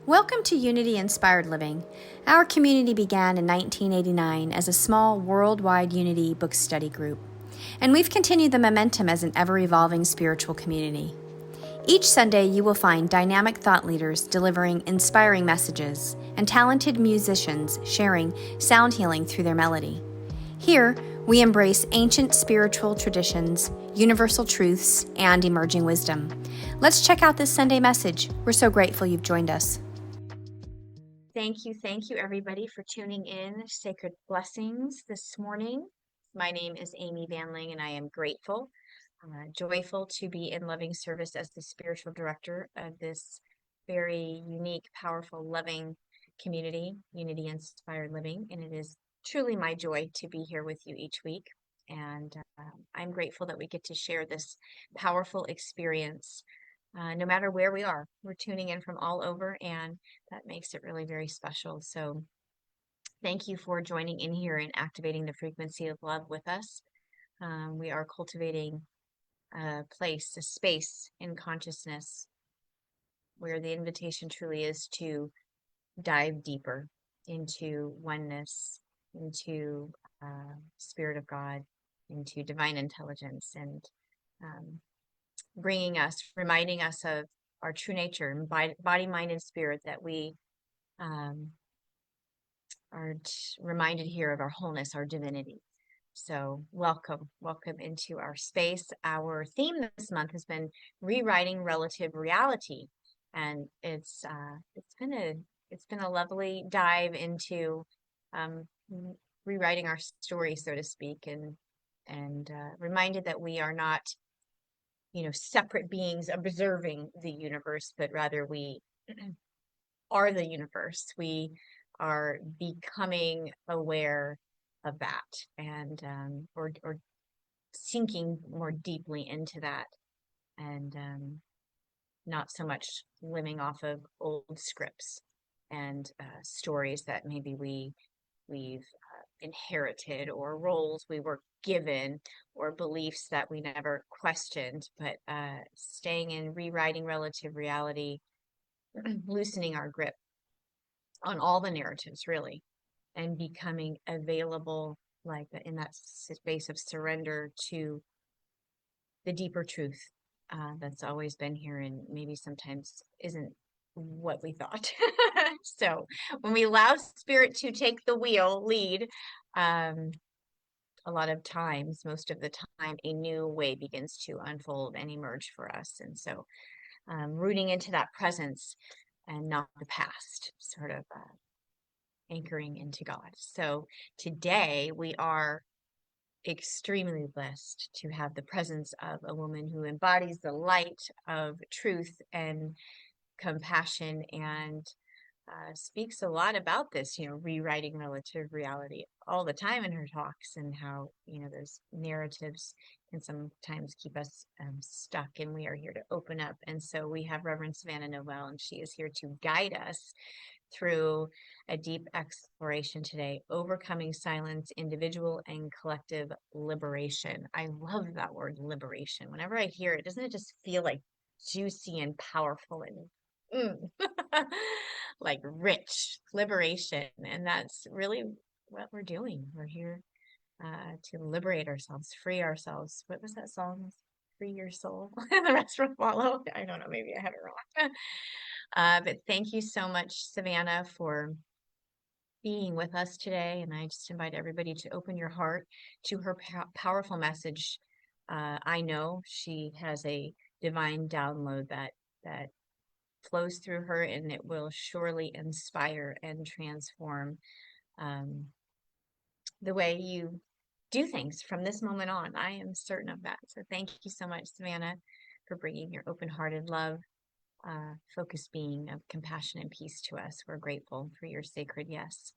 Welcome to Unity Inspired Living. Our community began in 1989 as a small worldwide Unity book study group, and we've continued the momentum as an ever-evolving spiritual community. Each Sunday, you will find dynamic thought leaders delivering inspiring messages and talented musicians sharing sound healing through their melody. Here, we embrace ancient spiritual traditions, universal truths, and emerging wisdom. Let's check out this Sunday message. We're so grateful you've joined us. Thank you, everybody, for tuning in. Sacred blessings this morning. My name is Amy Vanling, and I am grateful, joyful to be in loving service as the spiritual director of this very unique, powerful, loving community, Unity Inspired Living. And it is truly my joy to be here with you each week. And I'm grateful that we get to share this powerful experience. No matter where we are, we're tuning in from all over, and that makes it really very special. So thank you for joining in here and activating the frequency of love with us. We are cultivating a place, a space in consciousness where the invitation truly is to dive deeper into oneness, into Spirit of God, into divine intelligence, and reminding us of our true nature, body, mind, and spirit, that we are reminded here of our wholeness, our divinity. So welcome into our space. Our theme this month has been rewriting relative reality, and it's been a lovely dive into rewriting our story, so to speak, and reminded that we are not separate beings observing the universe, but rather we are the universe. We are becoming aware of that, and or sinking more deeply into that, and not so much living off of old scripts and stories that maybe we've inherited, or roles we were given, or beliefs that we never questioned, but staying in rewriting relative reality, loosening our grip on all the narratives, really, and becoming available, like in that space of surrender to the deeper truth that's always been here, and maybe sometimes isn't what we thought. So when we allow spirit to take the lead, a lot of times, most of the time, a new way begins to unfold and emerge for us. And so rooting into that presence and not the past, sort of anchoring into God. So today we are extremely blessed to have the presence of a woman who embodies the light of truth and compassion, and speaks a lot about this, rewriting relative reality all the time in her talks, and how, those narratives can sometimes keep us stuck, and we are here to open up. And so we have Reverend SAVANNA Noëlle, and she is here to guide us through a deep exploration today, overcoming silence, individual and collective liberation. I love that word, liberation. Whenever I hear it, doesn't it just feel like juicy and powerful and like rich liberation? And that's really what we're doing. We're here to liberate ourselves, free ourselves. What was that song? Free your soul. The rest will follow. I don't know, maybe I have it wrong. But thank you so much, SAVANNA, for being with us today. And I just invite everybody to open your heart to her powerful message. I know she has a divine download that flows through her, and it will surely inspire and transform the way you do things from this moment on. I am certain of that. So thank you so much, SAVANNA, for bringing your open-hearted love, focused being of compassion and peace to us. We're grateful for your sacred yes.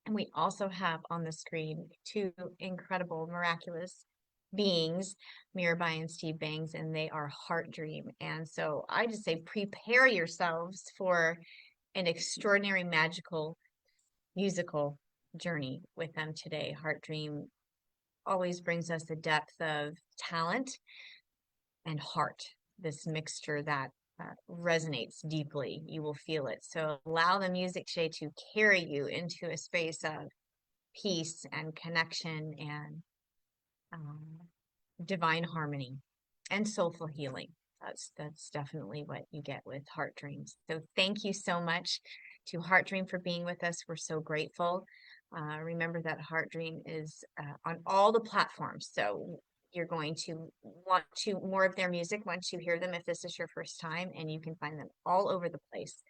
And we also have on the screen two incredible, miraculous beings, Mirabai and Steve Bangs, and they are HEARTDREAM. And so I just say prepare yourselves for an extraordinary, magical, musical journey with them today. HEARTDREAM always brings us a depth of talent and heart, this mixture that resonates deeply. You will feel it. So allow the music today to carry you into a space of peace and connection and um, divine harmony and soulful healing. That's definitely what you get with Heart Dreams. So thank you so much to Heart Dream for being with us. We're so grateful. Remember that Heart Dream is on all the platforms. So you're going to want to more of their music once you hear them if this is your first time, and you can find them all over the place.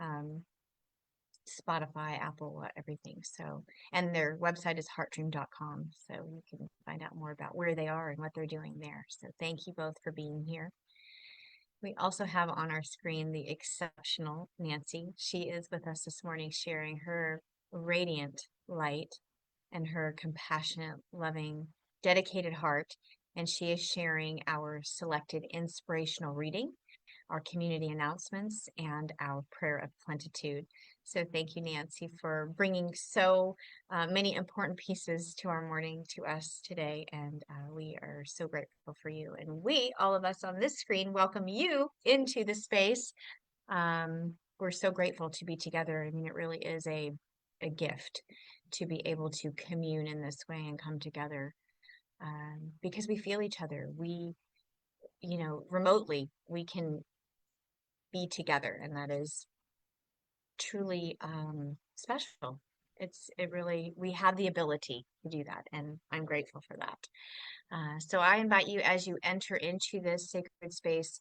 Spotify, Apple, everything. So, and their website is heartdream.com. So you can find out more about where they are and what they're doing there. So thank you both for being here. We also have on our screen the exceptional Nancy. She is with us this morning sharing her radiant light and her compassionate, loving, dedicated heart. And she is sharing our selected inspirational reading, our community announcements, and our prayer of plenitude. So thank you, Nancy, for bringing so many important pieces to our morning to us today. And we are so grateful for you. And we, all of us on this screen, welcome you into the space. We're so grateful to be together. I mean, it really is a gift to be able to commune in this way and come together because we feel each other. We, remotely, we can be together, and that is truly special. We have the ability to do that, and I'm grateful for that. So I invite you, as you enter into this sacred space,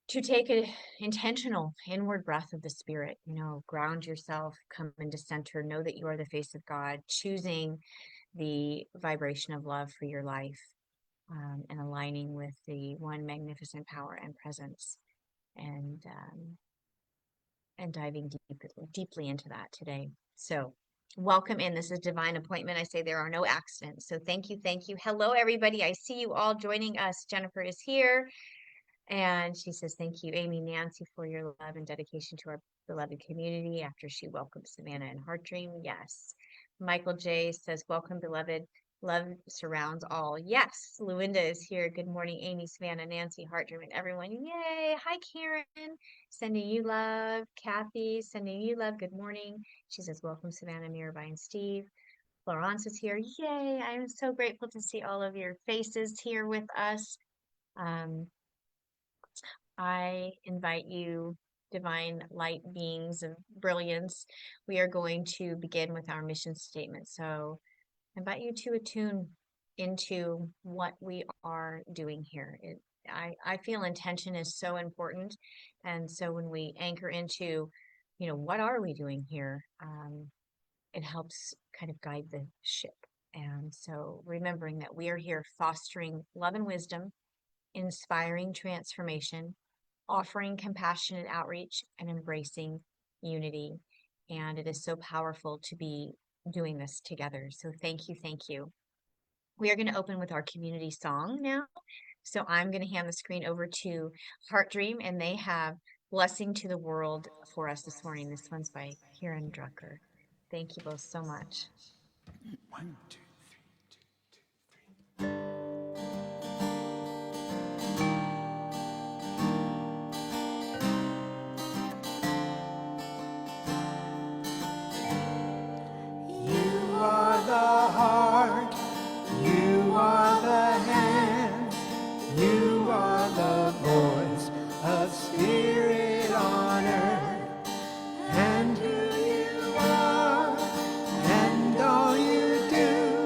to take an intentional inward breath of the spirit. Ground yourself, come into center, know that you are the face of God, choosing the vibration of love for your life, and aligning with the one magnificent power and presence, and diving deeply into that today. So welcome in. This is Divine Appointment. I say there are no accidents. So thank you. Thank you. Hello, everybody. I see you all joining us. Jennifer is here. And she says, thank you, Amy, Nancy, for your love and dedication to our beloved community after she welcomes Savannah and Heart Dream. Yes. Michael J says, welcome, beloved. Love surrounds all. Yes. Luinda is here. Good morning, Amy, Savannah, Nancy, Heart Dream, and everyone. Yay. Hi, Karen. Sending you love. Kathy, sending you love. Good morning. She says, welcome, Savannah, Mirabai, and Steve. Florence is here. Yay. I am so grateful to see all of your faces here with us. I invite you, divine light beings of brilliance. We are going to begin with our mission statement. So I invite you to attune into what we are doing here. I feel intention is so important. And so when we anchor into, what are we doing here? It helps kind of guide the ship. And so remembering that we are here fostering love and wisdom, inspiring transformation, offering compassionate outreach, and embracing unity. And it is so powerful to be doing this together. So thank you, thank you. We are going to open with our community song now. So I'm going to hand the screen over to Heart Dream, and they have Blessing to the World for us this morning. This one's by Kieran Drucker. Thank you both so much. 1, 2, 3. You are the heart, you are the hands, you are the voice of spirit on earth, and who you are, and all you do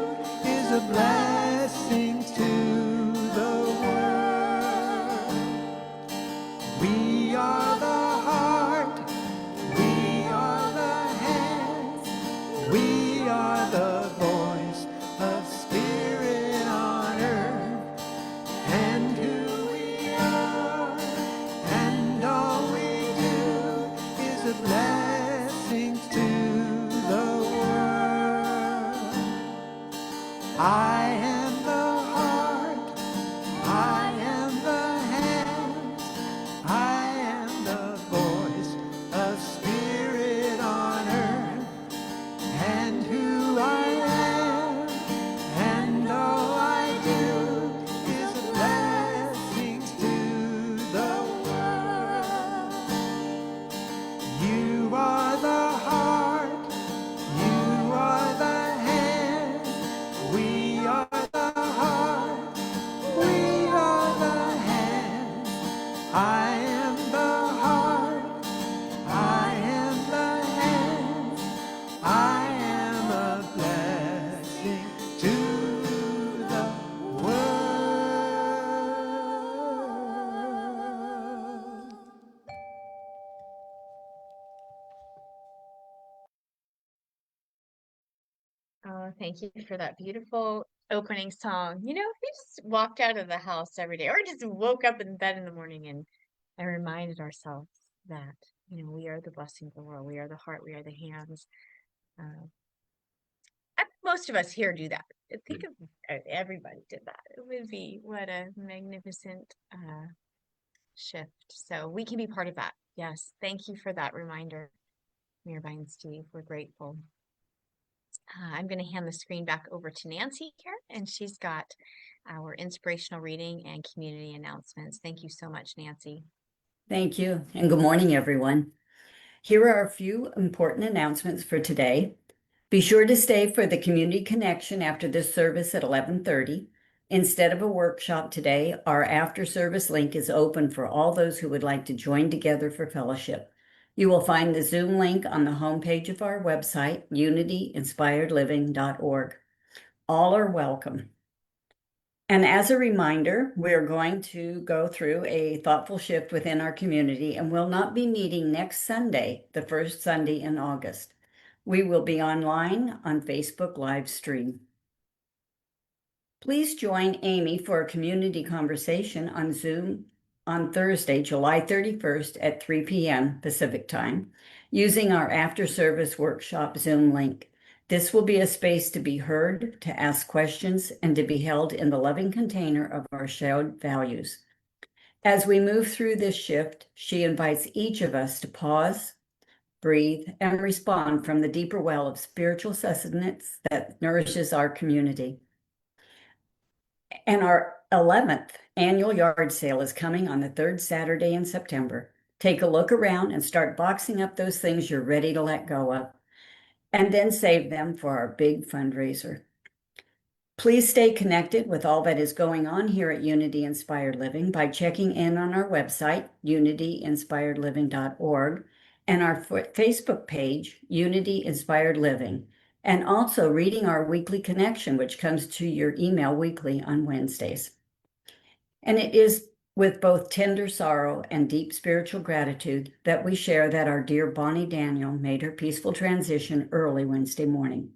Thank you for that beautiful opening song. You know, we just walked out of the house every day or just woke up in bed in the morning and reminded ourselves that, we are the blessing of the world. We are the heart, we are the hands. Uh, most of us here do that. Think of everybody did that. It would be what a magnificent shift. So we can be part of that. Yes. Thank you for that reminder, Mirabine and Steve. We're grateful. I'm going to hand the screen back over to Nancy here, and she's got our inspirational reading and community announcements. Thank you so much, Nancy. Thank you, and good morning, everyone. Here are a few important announcements for today. Be sure to stay for the community connection after this service at 11:30. Instead of a workshop today, our after-service link is open for all those who would like to join together for fellowship. You will find the Zoom link on the homepage of our website, unityinspiredliving.org. All are welcome. And as a reminder, we're going to go through a thoughtful shift within our community and will not be meeting next Sunday, the first Sunday in August. We will be online on Facebook live stream. Please join Amy for a community conversation on Zoom on Thursday, July 31st at 3 p.m. Pacific time, using our after-service workshop Zoom link. This will be a space to be heard, to ask questions, and to be held in the loving container of our shared values. As we move through this shift, she invites each of us to pause, breathe, and respond from the deeper well of spiritual sustenance that nourishes our community. And our 11th annual yard sale is coming on the third Saturday in September. Take a look around and start boxing up those things you're ready to let go of, and then save them for our big fundraiser. Please stay connected with all that is going on here at Unity Inspired Living by checking in on our website, unityinspiredliving.org, and our Facebook page, Unity Inspired Living, and also reading our weekly connection, which comes to your email weekly on Wednesdays. And it is with both tender sorrow and deep spiritual gratitude that we share that our dear Bonnie Daniel made her peaceful transition early Wednesday morning.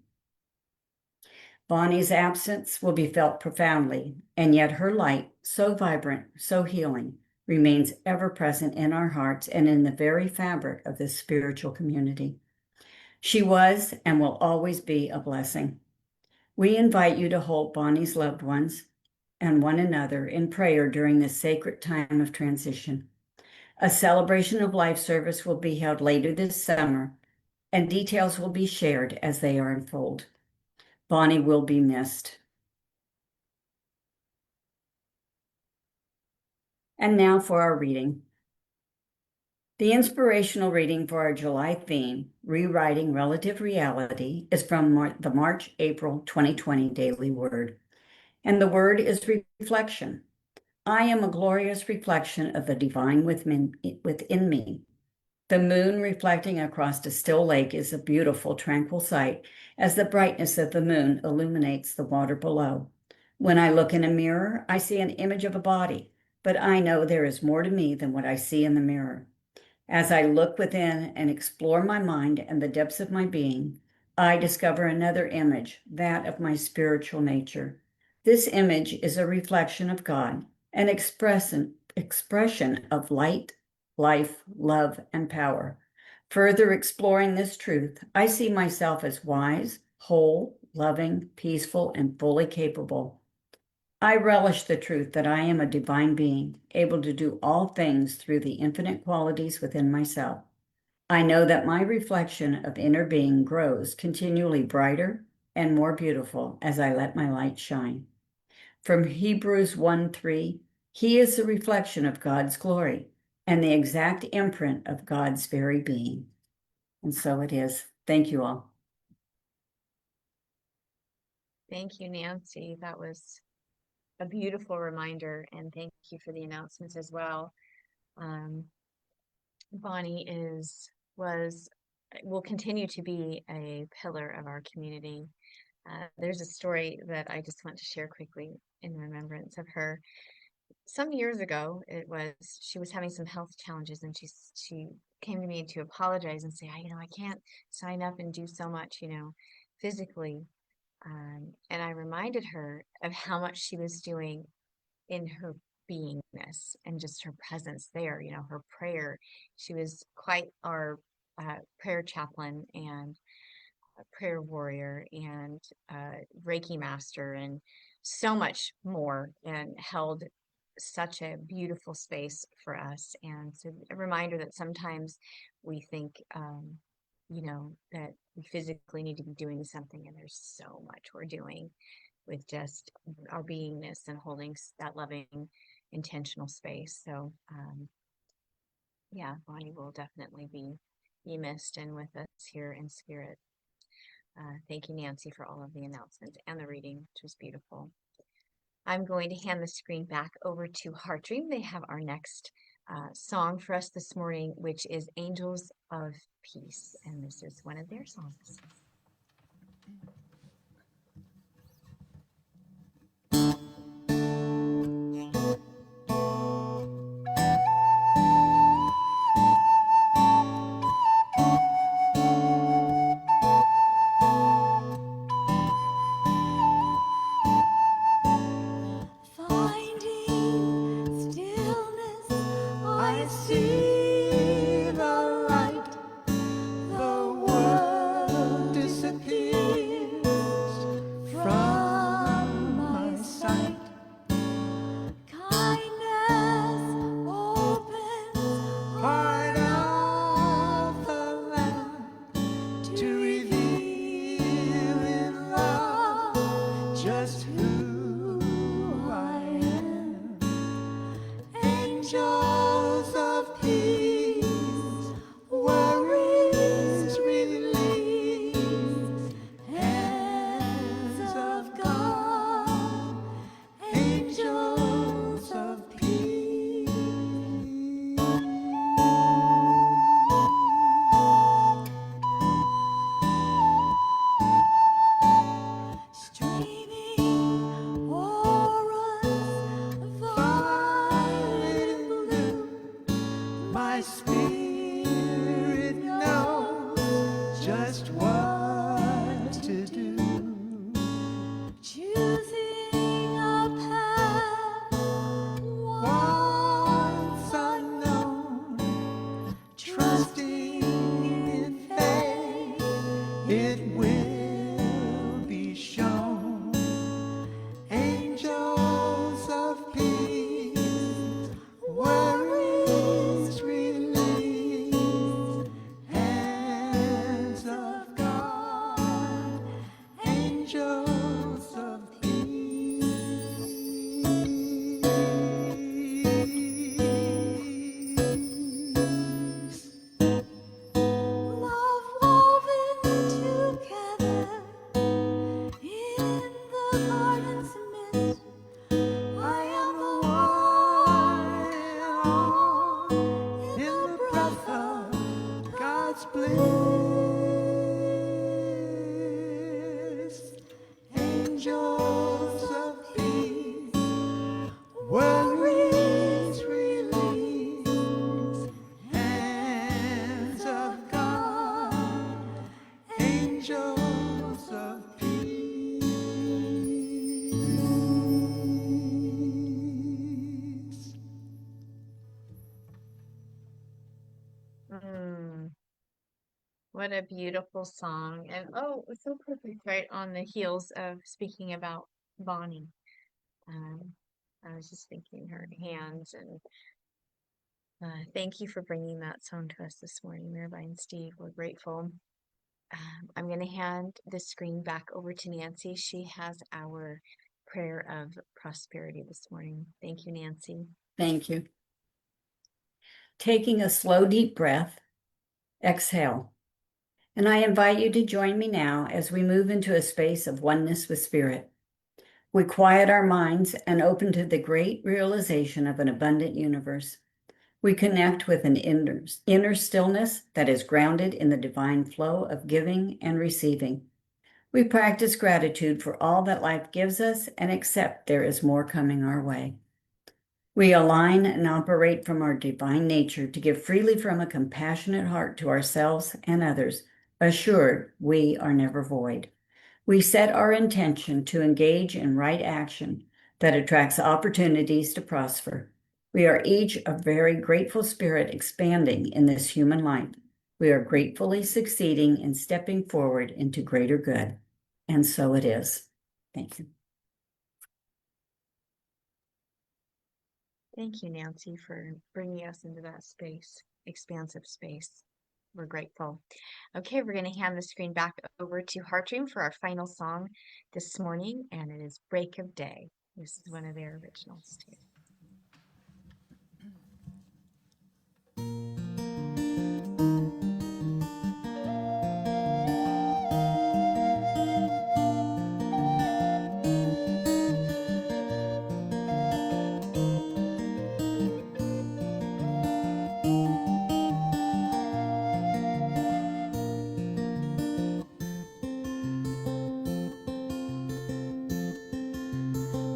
Bonnie's absence will be felt profoundly, and yet her light, so vibrant, so healing, remains ever present in our hearts and in the very fabric of this spiritual community. She was and will always be a blessing. We invite you to hold Bonnie's loved ones and one another in prayer during this sacred time of transition. A celebration of life service will be held later this summer, and details will be shared as they are unfold. Bonnie will be missed. And now for our reading. The inspirational reading for our July theme, Rewriting Relative Reality, is from the March-April 2020 Daily Word. And the word is reflection. I am a glorious reflection of the divine within me. The moon reflecting across a still lake is a beautiful, tranquil sight as the brightness of the moon illuminates the water below. When I look in a mirror, I see an image of a body, but I know there is more to me than what I see in the mirror. As I look within and explore my mind and the depths of my being, I discover another image, that of my spiritual nature. This image is a reflection of God, an expression of light, life, love, and power. Further exploring this truth, I see myself as wise, whole, loving, peaceful, and fully capable. I relish the truth that I am a divine being, able to do all things through the infinite qualities within myself. I know that my reflection of inner being grows continually brighter and more beautiful as I let my light shine. From Hebrews 1:3, he is the reflection of God's glory and the exact imprint of God's very being. And so it is. Thank you all. Thank you, Nancy. That was a beautiful reminder, and thank you for the announcements as well. Bonnie will continue to be a pillar of our community. There's a story that I just want to share quickly in remembrance of her. Some years ago, she was having some health challenges, and she came to me to apologize and say, I can't sign up and do so much, physically. And I reminded her of how much she was doing in her beingness and just her presence there, her prayer. She was quite our prayer chaplain and a prayer warrior and Reiki master and so much more, and held such a beautiful space for us. And so a reminder that sometimes we think, that we physically need to be doing something, and there's so much we're doing with just our beingness and holding that loving, intentional space. So, yeah, Bonnie will definitely be missed and with us here in spirit. Thank you, Nancy, for all of the announcements and the reading, which was beautiful. I'm going to hand the screen back over to HEARTDREAM. They have our next song for us this morning, which is Angels of Peace, and this is one of their songs. Finding stillness, I see the light. The world disappears from my sight. Kindness opens part of the land to reveal in love just who I am. Angels of peace, worries release, hands of God, angels of peace. Streaming auras, violet and blue, my spirit knows just what to do. Choosing a path once unknown, trusting in faith it will be shown. Angels of peace, worries release, hands of God, angels of peace. Love woven together in the garden's mist. I am the one and all in the breath of God's bliss. Angels of peace, worries release, hands of God, angels of peace. What a beautiful song. And oh, it's so perfect, right on the heels of speaking about Bonnie. I was just thinking her hands, and thank you for bringing that song to us this morning, Mirabai and Steve. We're grateful. I'm going to hand the screen back over to Nancy. She has our prayer of prosperity this morning. Thank you, Nancy. Thank you. Taking a slow, deep breath, exhale. And I invite you to join me now as we move into a space of oneness with Spirit. We quiet our minds and open to the great realization of an abundant universe. We connect with an inner stillness that is grounded in the divine flow of giving and receiving. We practice gratitude for all that life gives us and accept there is more coming our way. We align and operate from our divine nature to give freely from a compassionate heart to ourselves and others, assured we are never void. We set our intention to engage in right action that attracts opportunities to prosper. We are each a very grateful spirit expanding in this human life. We are gratefully succeeding and stepping forward into greater good. And so it is. Thank you. Thank you, Nancy, for bringing us into that space, expansive space. We're grateful. Okay, we're going to hand the screen back over to HEARTDREAM for our final song this morning, and it is Break of Day. This is one of their originals, too.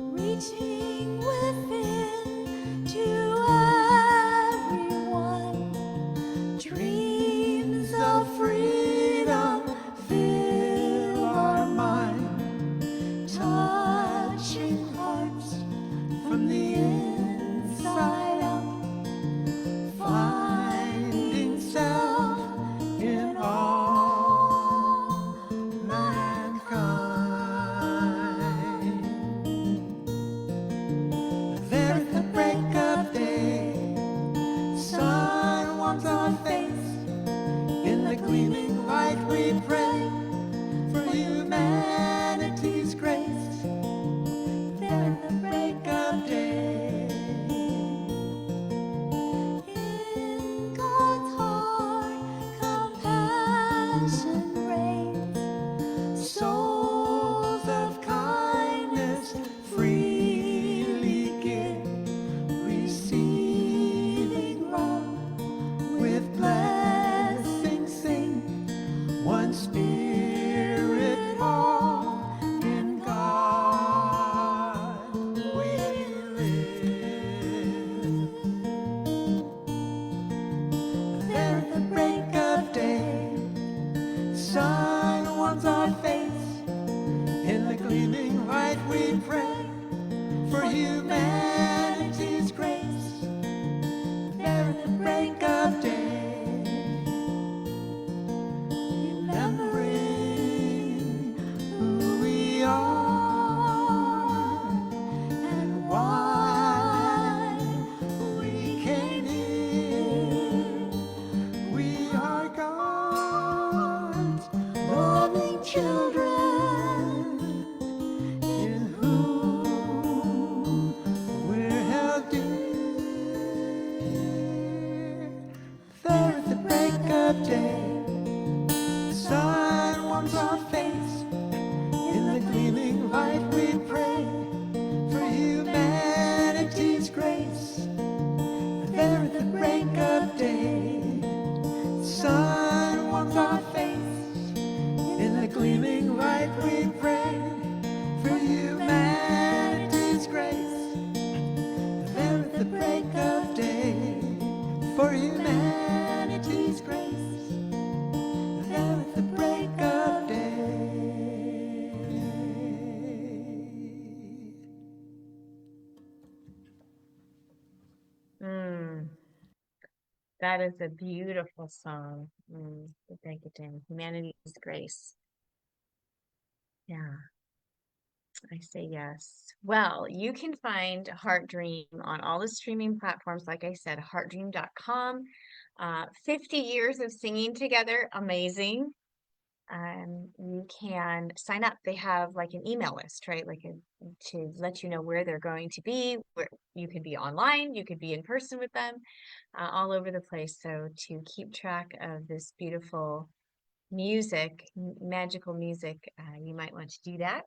Reaching within to everyone, dreams of freedom fill our mind, touching hearts from the inside out, finding self in all mankind. There at the break of day, sun warms our face. In the gleaming light we pray for humanity's grace. There at the break of day, in God's heart compassion reigns. Souls of kindness freely give, receiving love with blessings sing. One spirit, all in God we live. There at the break of day, sun warms our face. In the gleaming light we pray for humanity's grace. There at the break of day, remembering who we are and why we came here. We are God's loving children, in whom we're held dear. There at the break of day, sun warms our face. In the gleaming light we pray for humanity's grace. There at the break of day, sun warms our face. In the gleaming light we pray for humanity's grace. There at the break of day, for humanity's grace. There at the break of day. That is a beautiful song. The Break of Day, Humanity's Grace. Yeah, I say yes. Well, you can find HEARTDREAM on all the streaming platforms. Like I said, heartdream.com. 50 years of singing together. Amazing. You can sign up. They have like an email list, right? To let you know where they're going to be, where you could be online, you could be in person with them, all over the place. So to keep track of this beautiful music, magical music, you might want to do that.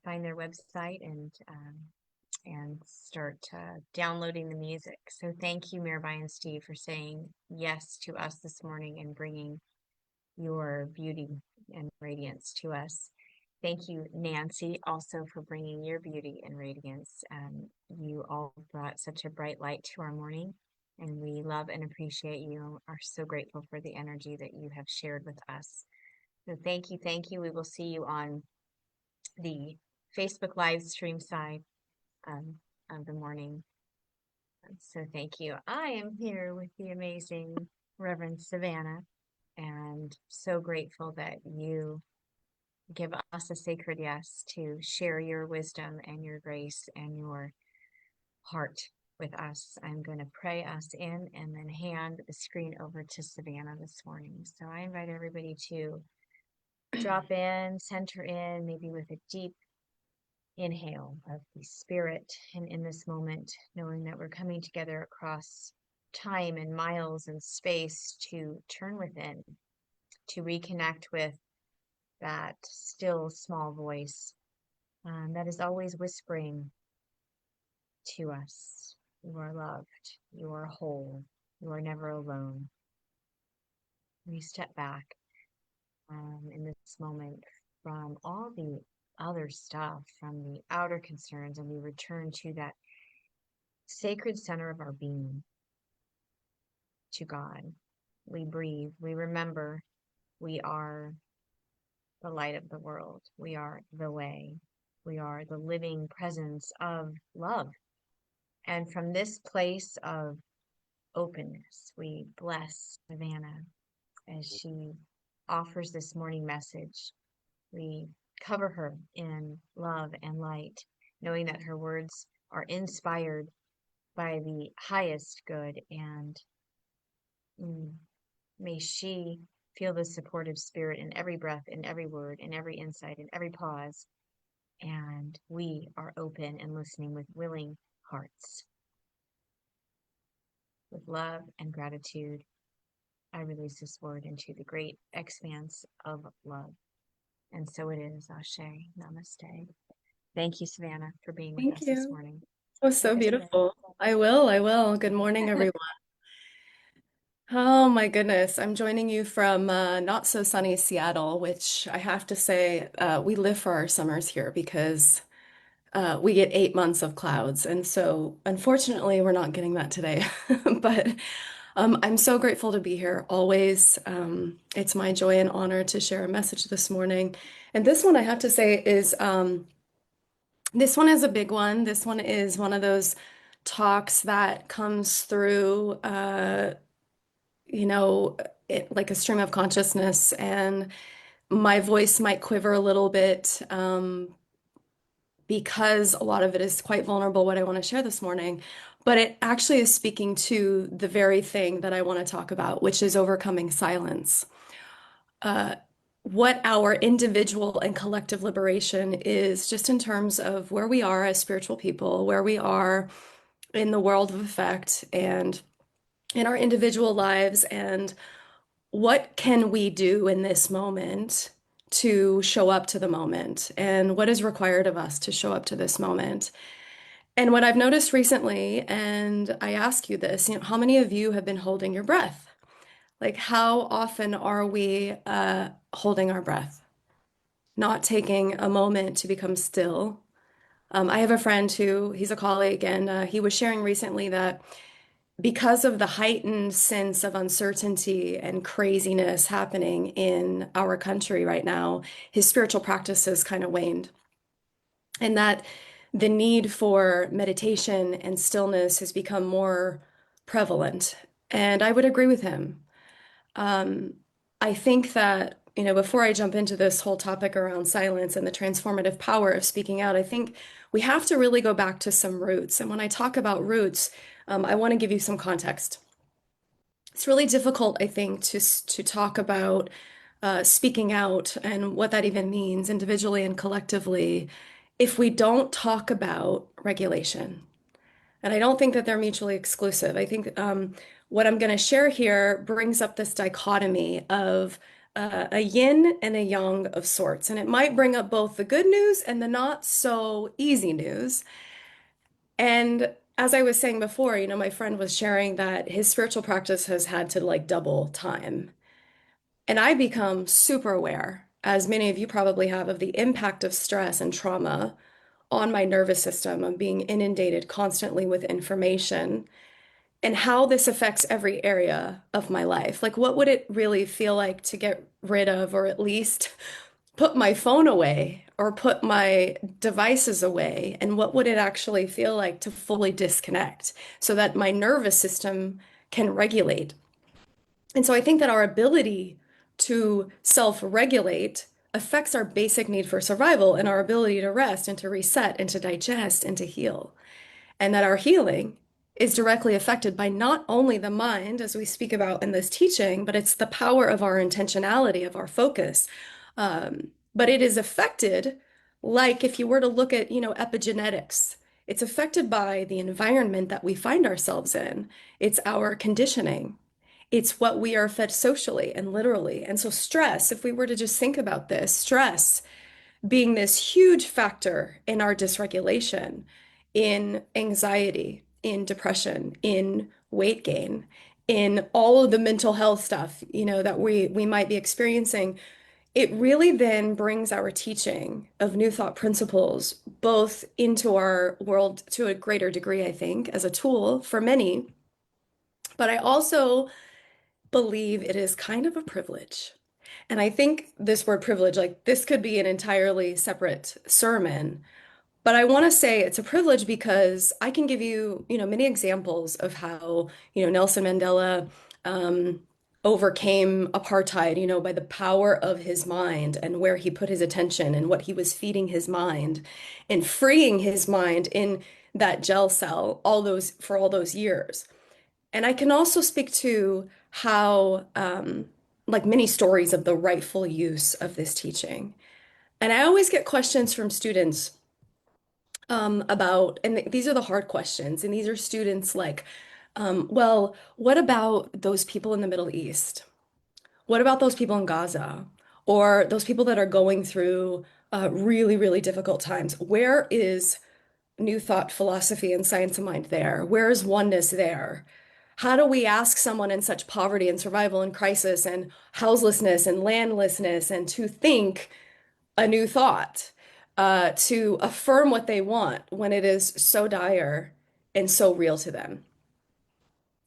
Find their website and start downloading the music. So thank you, Mirabai and Steve, for saying yes to us this morning and bringing your beauty and radiance to us. Thank you, Nancy, also for bringing your beauty and radiance. You all brought such a bright light to our morning, and we love and appreciate you. Are so grateful for the energy that you have shared with us. So thank you, thank you. We will see you on the Facebook live stream side of the morning. So thank you. I am here with the amazing Reverend Savannah, and so grateful that you give us a sacred yes to share your wisdom and your grace and your heart with us. I'm going to pray us in and then hand the screen over to Savannah this morning. So I invite everybody to drop in, center in, maybe with a deep inhale of the spirit. And in this moment, knowing that we're coming together across time and miles and space to turn within, to reconnect with that still small voice that is always whispering to us, you are loved, you are whole, you are never alone. We step back in this moment from all the other stuff, from the outer concerns, and we return to that sacred center of our being, to God. We breathe, we remember we are the light of the world, we are the way, we are the living presence of love. And from this place of openness, we bless Savannah as she offers this morning message. We cover her in love and light, knowing that her words are inspired by the highest good, and may she feel the supportive spirit in every breath, in every word, in every insight, in every pause. And we are open and listening with willing hearts. With love and gratitude, I release this word into the great expanse of love. And so it is. Ashe. Namaste. Thank you, Savannah, for being with Thank us this you. morning. That was so Take us away. beautiful. I will, I will. Good morning, everyone. Oh my goodness. I'm joining you from not so sunny Seattle, which I have to say, we live for our summers here because we get 8 months of clouds. And so unfortunately, we're not getting that today. But I'm so grateful to be here always. It's my joy and honor to share a message this morning. And this one, I have to say, is this one is a big one. This one is one of those talks that comes through, you know, like a stream of consciousness, and my voice might quiver a little bit because a lot of it is quite vulnerable, what I want to share this morning. But it actually is speaking to the very thing that I want to talk about, which is overcoming silence. What our individual and collective liberation is, just in terms of where we are as spiritual people, where we are in the world of effect and in our individual lives, and what can we do in this moment to show up to the moment, and what is required of us to show up to this moment. And what I've noticed recently, and I ask you this, how many of you have been holding your breath? Like, how often are we holding our breath, not taking a moment to become still? I have a friend who, he's a colleague, and he was sharing recently that because of the heightened sense of uncertainty and craziness happening in our country right now, his spiritual practices kind of waned. And that the need for meditation and stillness has become more prevalent. And I would agree with him. Um, I think that, before I jump into this whole topic around silence and the transformative power of speaking out, I think we have to really go back to some roots. And when I talk about roots, I want to give you some context. It's really difficult, I think, to talk about speaking out and what that even means individually and collectively if we don't talk about regulation. And I don't think that they're mutually exclusive. I think what I'm going to share here brings up this dichotomy of a yin and a yang of sorts. And it might bring up both the good news and the not so easy news. And as I was saying before, my friend was sharing that his spiritual practice has had to like double time. And I become super aware, as many of you probably have, of the impact of stress and trauma on my nervous system, of being inundated constantly with information. and how this affects every area of my life. Like, what would it really feel like to get rid of, or at least put my phone away or put my devices away? And what would it actually feel like to fully disconnect so that my nervous system can regulate? And so I think that our ability to self-regulate affects our basic need for survival and our ability to rest and to reset and to digest and to heal. And that our healing is directly affected by not only the mind, as we speak about in this teaching, but it's the power of our intentionality, of our focus. But it is affected, like if you were to look at, epigenetics, it's affected by the environment that we find ourselves in. It's our conditioning. It's what we are fed socially and literally. And so stress, if we were to just think about this, stress being this huge factor in our dysregulation, in anxiety, in depression, in weight gain, in all of the mental health stuff, that we might be experiencing. It really then brings our teaching of new thought principles both into our world to a greater degree, I think, as a tool for many. But I also believe it is kind of a privilege. And I think this word privilege, like this could be an entirely separate sermon, but I want to say it's a privilege because I can give you, many examples of how, Nelson Mandela overcame apartheid, by the power of his mind and where he put his attention and what he was feeding his mind and freeing his mind in that jail cell for all those years. And I can also speak to how, like many stories of the rightful use of this teaching. And I always get questions from students about, and these are the hard questions, and these are students like, well, what about those people in the Middle East? What about those people in Gaza? Or those people that are going through really, really difficult times? Where is New Thought philosophy and science of mind there? Where is oneness there? How do we ask someone in such poverty and survival and crisis and houselessness and landlessness and to think a new thought, to affirm what they want when it is so dire and so real to them?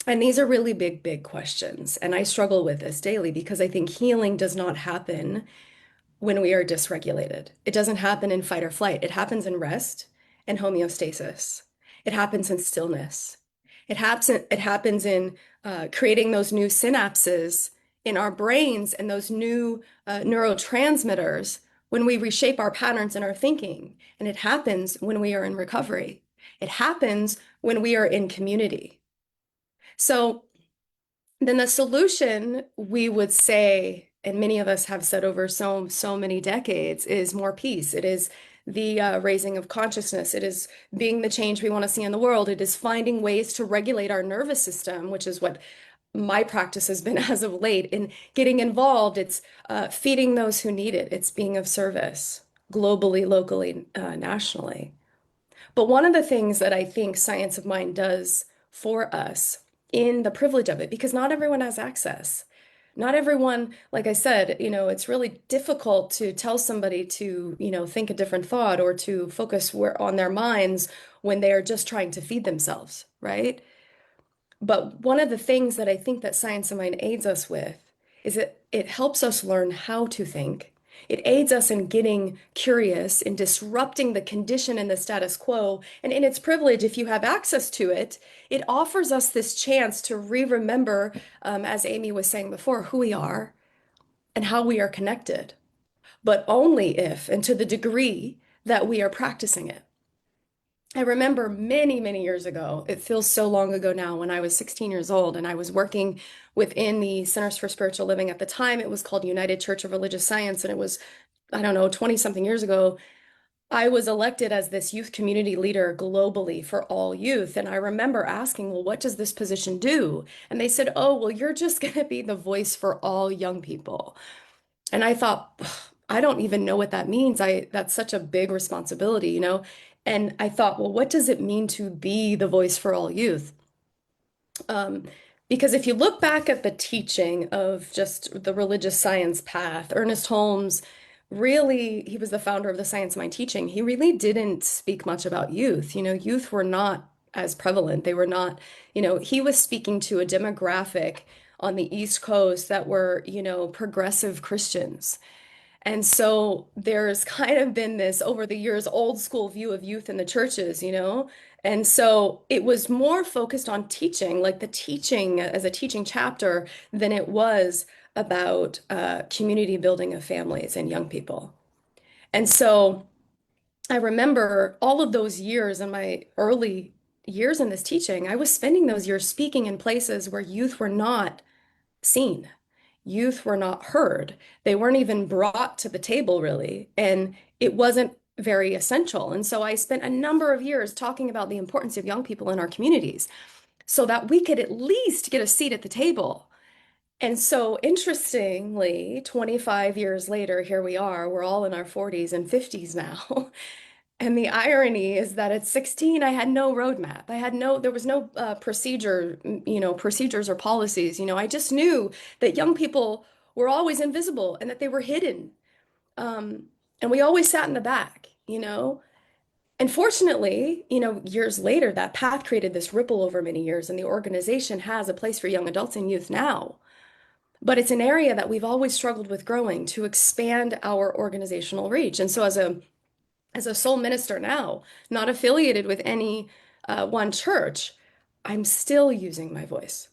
And these are really big, big questions. And I struggle with this daily because I think healing does not happen when we are dysregulated. It doesn't happen in fight or flight. It happens in rest and homeostasis. It happens in stillness. It happens in creating those new synapses in our brains and those new neurotransmitters when we reshape our patterns in our thinking. And it happens when we are in recovery. It happens when we are in community. So then the solution, we would say, and many of us have said over so many decades, is more peace. It is the raising of consciousness. It is being the change we want to see in the world. It is finding ways to regulate our nervous system, which is what my practice has been as of late, in getting involved. It's feeding those who need it. It's being of service globally, locally, nationally. But one of the things that I think Science of Mind does for us in the privilege of it, because not everyone has access. Not everyone, like I said, it's really difficult to tell somebody to, think a different thought or to focus on their minds when they are just trying to feed themselves, right? But one of the things that I think that Science of Mind aids us with is it helps us learn how to think. It aids us in getting curious, in disrupting the condition and the status quo. And in its privilege, if you have access to it, it offers us this chance to re-remember, as Amy was saying before, who we are and how we are connected, but only if and to the degree that we are practicing it. I remember many, many years ago, it feels so long ago now, when I was 16 years old and I was working within the Centers for Spiritual Living. At the time, it was called United Church of Religious Science, and it was, I don't know, 20 something years ago. I was elected as this youth community leader globally for all youth. And I remember asking, well, what does this position do? And they said, oh, well, you're just going to be the voice for all young people. And I thought, "Ugh, I don't even know what that means. That's such a big responsibility. And I thought, well, what does it mean to be the voice for all youth? Um, because if you look back at the teaching of just the religious science path, Ernest Holmes, really, he was the founder of the Science Mind teaching. He really didn't speak much about youth. Youth were not as prevalent. They were not, he was speaking to a demographic on the East Coast that were, progressive Christians. And so there's kind of been this over the years old school view of youth in the churches. And so it was more focused on teaching, like the teaching as a teaching chapter, than it was about community building of families and young people. And so I remember all of those years in my early years in this teaching, I was spending those years speaking in places where youth were not seen. Youth were not heard. They weren't even brought to the table, really. And it wasn't very essential. And so I spent a number of years talking about the importance of young people in our communities so that we could at least get a seat at the table. And so, interestingly, 25 years later, here we are. We're all in our 40s and 50s now. And the irony is that at 16, I had no roadmap. There was no procedures or policies. I just knew that young people were always invisible and that they were hidden. And we always sat in the back. And fortunately, years later, that path created this ripple over many years, and the organization has a place for young adults and youth now. But it's an area that we've always struggled with growing to expand our organizational reach. And so as a sole minister now, not affiliated with any one church, I'm still using my voice.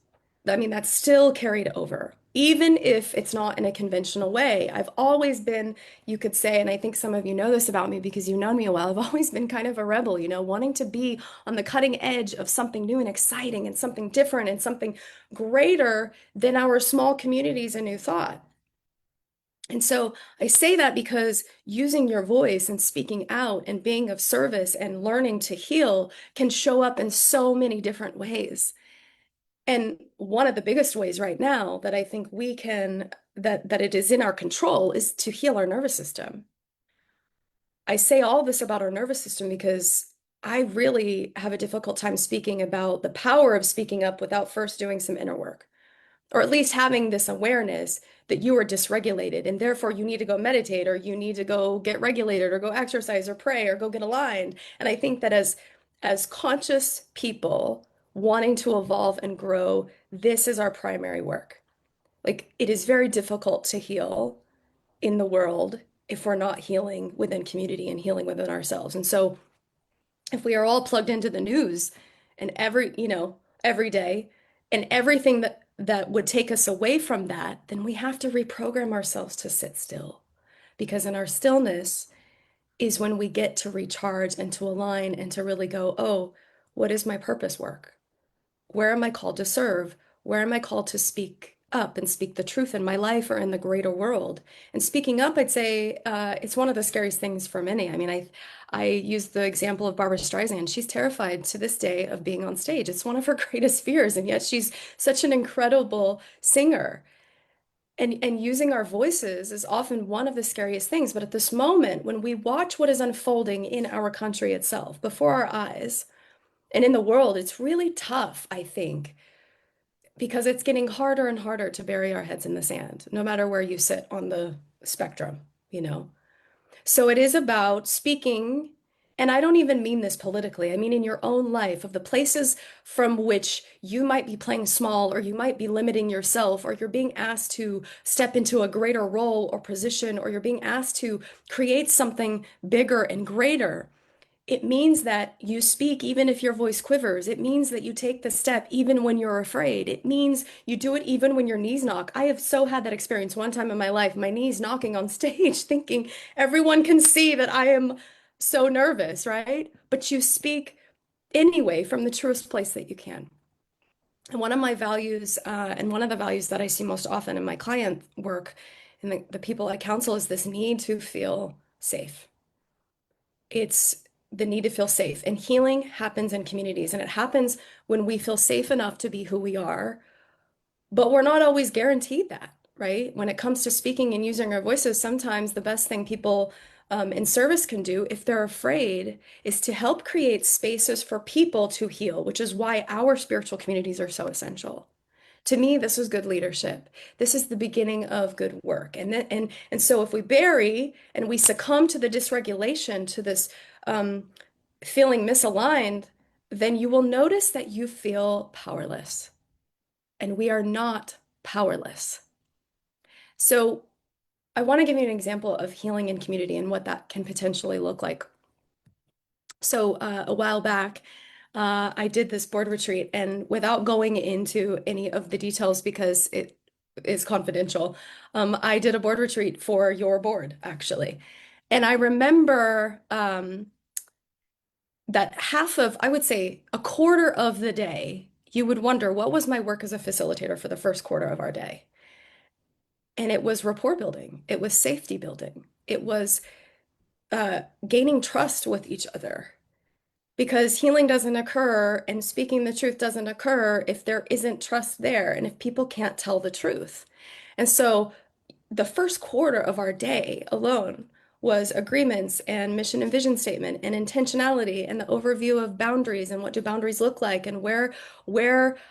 I mean, that's still carried over, even if it's not in a conventional way. I've always been, you could say, and I think some of you know this about me because you've known me a while, I've always been kind of a rebel, wanting to be on the cutting edge of something new and exciting and something different and something greater than our small communities and new thought. And so I say that because using your voice and speaking out and being of service and learning to heal can show up in so many different ways. And one of the biggest ways right now that I think we can, that it is in our control, is to heal our nervous system. I say all this about our nervous system because I really have a difficult time speaking about the power of speaking up without first doing some inner work, or at least having this awareness that you are dysregulated and therefore you need to go meditate, or you need to go get regulated, or go exercise, or pray, or go get aligned. And I think that as conscious people wanting to evolve and grow, this is our primary work. Like, it is very difficult to heal in the world if we're not healing within community and healing within ourselves. And so if we are all plugged into the news and every day, and everything that would take us away from that, then we have to reprogram ourselves to sit still. Because in our stillness is when we get to recharge and to align and to really go, oh, what is my purpose work? Where am I called to serve? Where am I called to speak up and speak the truth in my life or in the greater world? And speaking up, I'd say it's one of the scariest things for many. I mean, I use the example of Barbara Streisand. She's terrified to this day of being on stage. It's one of her greatest fears, and yet she's such an incredible singer. And using our voices is often one of the scariest things. But at this moment, when we watch what is unfolding in our country itself before our eyes and in the world, it's really tough, I think, because it's getting harder and harder to bury our heads in the sand, no matter where you sit on the spectrum. So it is about speaking, and I don't even mean this politically. I mean in your own life, of the places from which you might be playing small, or you might be limiting yourself, or you're being asked to step into a greater role or position, or you're being asked to create something bigger and greater. It means that you speak even if your voice quivers. It means that you take the step even when you're afraid. It means you do it even when your knees knock. I have so had that experience one time in my life, my knees knocking on stage, thinking everyone can see that I am so nervous, right? But you speak anyway from the truest place that you can. And one of my values, and one of the values that I see most often in my client work and the people I counsel, is this need to feel safe. It's the need to feel safe. And healing happens in communities, and it happens when we feel safe enough to be who we are, but we're not always guaranteed that, right? When it comes to speaking and using our voices, sometimes the best thing people in service can do, if they're afraid, is to help create spaces for people to heal, which is why our spiritual communities are so essential. To me, this is good leadership. This is the beginning of good work. And so if we bury and we succumb to the dysregulation, to this feeling misaligned, then you will notice that you feel powerless. And we are not powerless. So I want to give you an example of healing in community and what that can potentially look like. So a while back, I did this board retreat, and without going into any of the details because it is confidential, I did a board retreat for your board, actually. And I remember that half of, I would say a quarter of the day, you would wonder, what was my work as a facilitator for the first quarter of our day? And it was rapport building, it was safety building, it was gaining trust with each other. Because healing doesn't occur and speaking the truth doesn't occur if there isn't trust there and if people can't tell the truth. And so the first quarter of our day alone was agreements and mission and vision statement and intentionality and the overview of boundaries and what do boundaries look like and where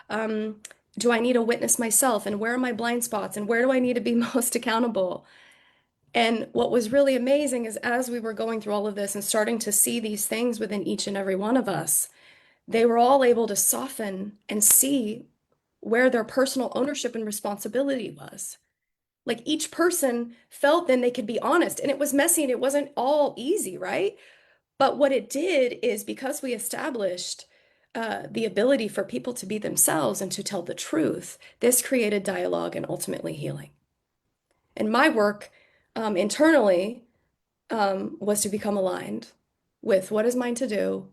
do I need to witness myself and where are my blind spots and where do I need to be most accountable. And what was really amazing is as we were going through all of this and starting to see these things within each and every one of us, they were all able to soften and see where their personal ownership and responsibility was. Like each person felt then they could be honest, and it was messy and it wasn't all easy, right? But what it did is because we established the ability for people to be themselves and to tell the truth, this created dialogue and ultimately healing. And my work internally was to become aligned with what is mine to do,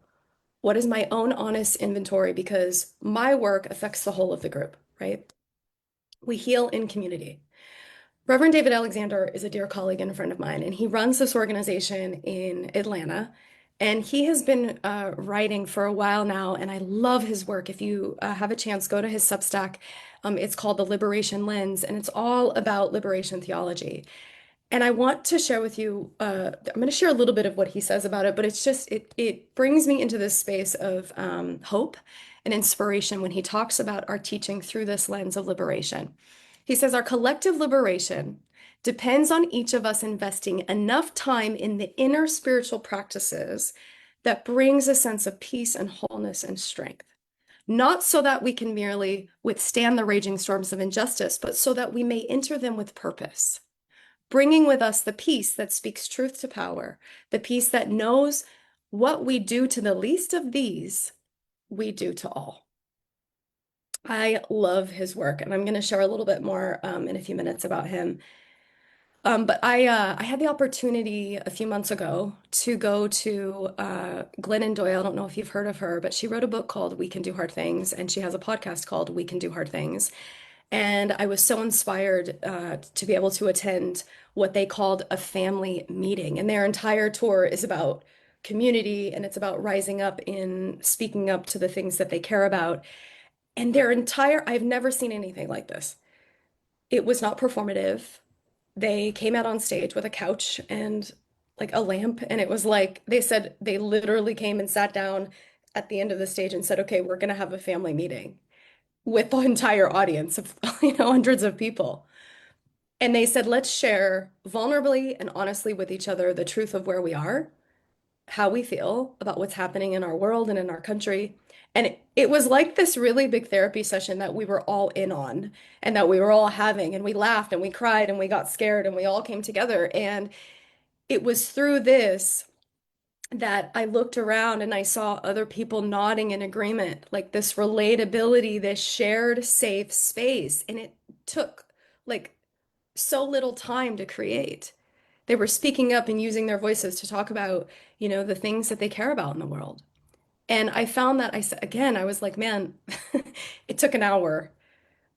what is my own honest inventory, because my work affects the whole of the group, right? We heal in community. Reverend David Alexander is a dear colleague and a friend of mine, and he runs this organization in Atlanta. And he has been writing for a while now, and I love his work. If you have a chance, go to his Substack. It's called The Liberation Lens, and it's all about liberation theology. And I want to share with you, I'm going to share a little bit of what he says about it, but it's just, it brings me into this space of hope and inspiration when he talks about our teaching through this lens of liberation. He says, our collective liberation depends on each of us investing enough time in the inner spiritual practices that brings a sense of peace and wholeness and strength. Not so that we can merely withstand the raging storms of injustice, but so that we may enter them with purpose, bringing with us the peace that speaks truth to power, the peace that knows what we do to the least of these, we do to all. I love his work, and I'm going to share a little bit more in a few minutes about him. But I had the opportunity a few months ago to go to Glennon Doyle. I don't know if you've heard of her, but she wrote a book called We Can Do Hard Things, and she has a podcast called We Can Do Hard Things. And I was so inspired to be able to attend what they called a family meeting. And their entire tour is about community and it's about rising up in speaking up to the things that they care about. And I've never seen anything like this. It was not performative. They came out on stage with a couch and like a lamp. And it was like they said they literally came and sat down at the end of the stage and said, okay, we're going to have a family meeting with the entire audience of hundreds of people. And they said, let's share vulnerably and honestly with each other the truth of where we are, how we feel about what's happening in our world and in our country. And it was like this really big therapy session that we were all in on and that we were all having. And we laughed and we cried and we got scared and we all came together. And it was through this that I looked around and I saw other people nodding in agreement, like this relatability, this shared safe space. And it took like so little time to create. They were speaking up and using their voices to talk about, the things that they care about in the world. And I found that again, I was like, man, it took an hour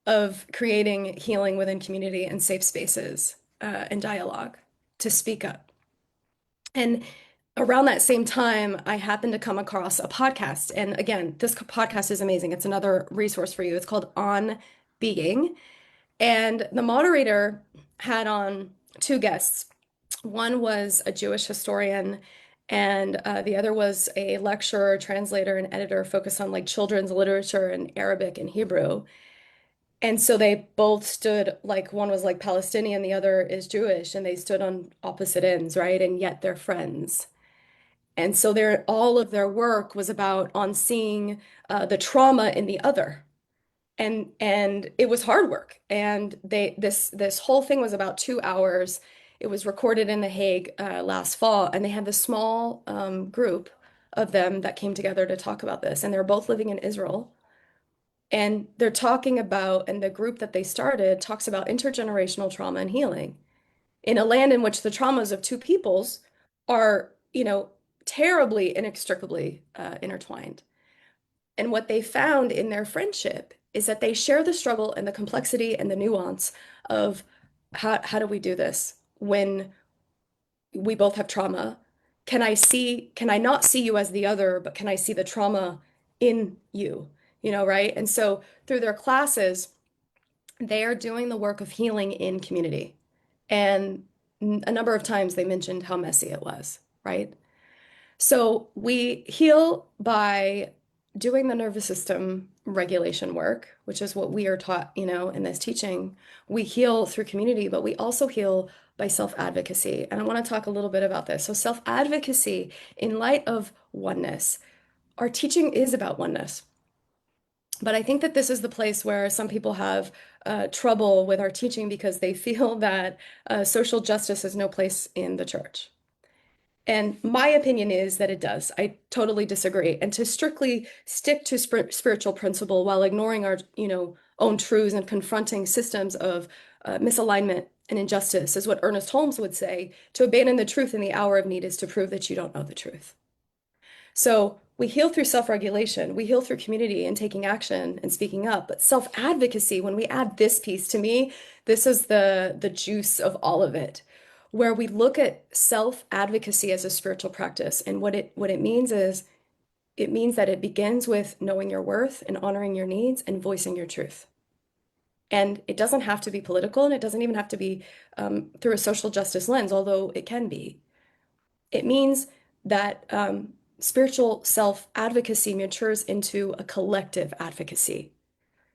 of creating healing within community and safe spaces and dialogue to speak up. And around that same time, I happened to come across a podcast. And again, this podcast is amazing. It's another resource for you. It's called On Being. And the moderator had on two guests. One was a Jewish historian, and the other was a lecturer, translator, and editor focused on like children's literature in Arabic and Hebrew. And so they both stood, like one was like Palestinian, the other is Jewish, and they stood on opposite ends, right? And yet they're friends. And so all of their work was about on seeing the trauma in the other. And it was hard work. And this whole thing was about 2 hours. It was recorded in The Hague last fall, and they had this small group of them that came together to talk about this. And they're both living in Israel. And they're talking about, and the group that they started talks about intergenerational trauma and healing in a land in which the traumas of two peoples are, terribly inextricably intertwined. And what they found in their friendship is that they share the struggle and the complexity and the nuance of how do we do this when we both have trauma? Can I not see you as the other, but can I see the trauma in you? Right? And so through their classes, they are doing the work of healing in community. And a number of times they mentioned how messy it was, right? So we heal by doing the nervous system regulation work, which is what we are taught, in this teaching. We heal through community, but we also heal by self-advocacy. And I want to talk a little bit about this. So self-advocacy in light of oneness. Our teaching is about oneness. But I think that this is the place where some people have trouble with our teaching because they feel that social justice has no place in the church. And my opinion is that it does. I totally disagree. And to strictly stick to spiritual principle while ignoring our, own truths and confronting systems of misalignment and injustice is what Ernest Holmes would say. To abandon the truth in the hour of need is to prove that you don't know the truth. So we heal through self-regulation, we heal through community and taking action and speaking up. But self-advocacy, when we add this piece, to me, this is the juice of all of it, where we look at self-advocacy as a spiritual practice. And what it means is it means that it begins with knowing your worth and honoring your needs and voicing your truth. And it doesn't have to be political, and it doesn't even have to be through a social justice lens, although it can be. It means that spiritual self-advocacy matures into a collective advocacy.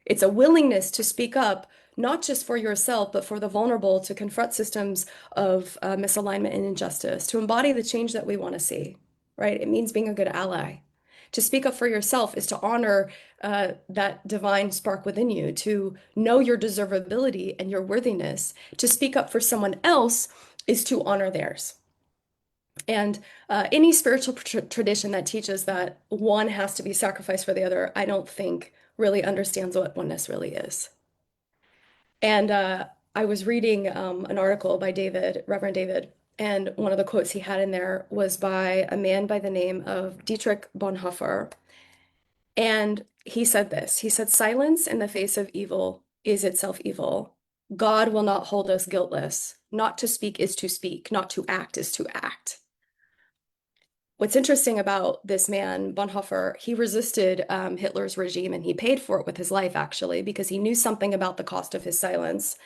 It's a willingness to speak up, not just for yourself, but for the vulnerable, to confront systems of misalignment and injustice, to embody the change that we want to see, right? It means being a good ally. To speak up for yourself is to honor that divine spark within you, to know your deservability and your worthiness. To speak up for someone else is to honor theirs. And any spiritual tradition that teaches that one has to be sacrificed for the other, I don't think really understands what oneness really is. And I was reading an article by Reverend David, and one of the quotes he had in there was by a man by the name of Dietrich Bonhoeffer. And he said this, he said, "Silence in the face of evil is itself evil. God will not hold us guiltless. Not to speak is to speak, not to act is to act." What's interesting about this man, Bonhoeffer, he resisted Hitler's regime, and he paid for it with his life, actually, because he knew something about the cost of his silence.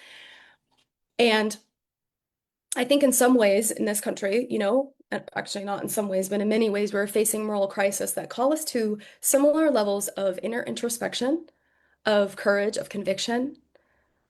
And I think in some ways in this country, actually not in some ways, but in many ways, we're facing moral crisis that call us to similar levels of inner introspection, of courage, of conviction,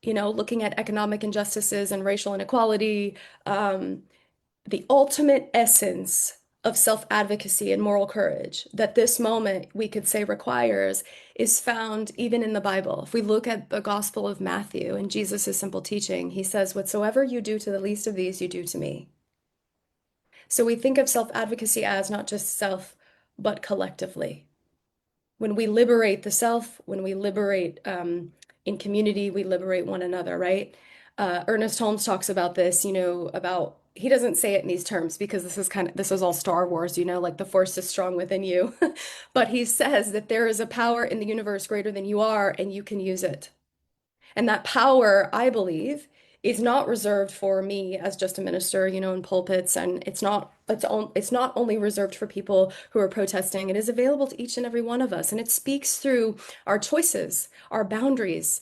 looking at economic injustices and racial inequality, the ultimate essence of self-advocacy and moral courage that this moment we could say requires is found even in the Bible. If we look at the Gospel of Matthew and Jesus' simple teaching, he says, "Whatsoever you do to the least of these, you do to me." So we think of self-advocacy as not just self, but collectively. When we liberate the self, when we liberate in community, we liberate one another, right? Ernest Holmes talks about this, about he doesn't say it in these terms because this is all Star Wars, like the force is strong within you. But he says that there is a power in the universe greater than you are, and you can use it. And that power, I believe, is not reserved for me as just a minister, in pulpits, and it's not only reserved for people who are protesting. It is available to each and every one of us, and it speaks through our choices, our boundaries,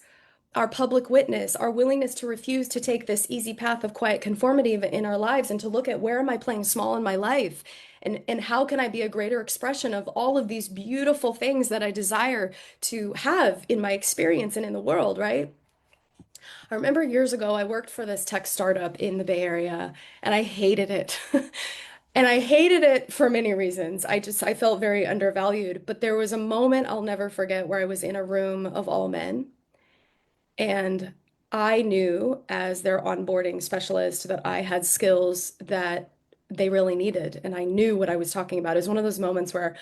our public witness, our willingness to refuse to take this easy path of quiet conformity in our lives, and to look at where am I playing small in my life, and how can I be a greater expression of all of these beautiful things that I desire to have in my experience and in the world, right? I remember years ago, I worked for this tech startup in the Bay Area, and I hated it. And I hated it for many reasons. I felt very undervalued. But there was a moment I'll never forget where I was in a room of all men. And I knew as their onboarding specialist that I had skills that they really needed. And I knew what I was talking about. It was one of those moments where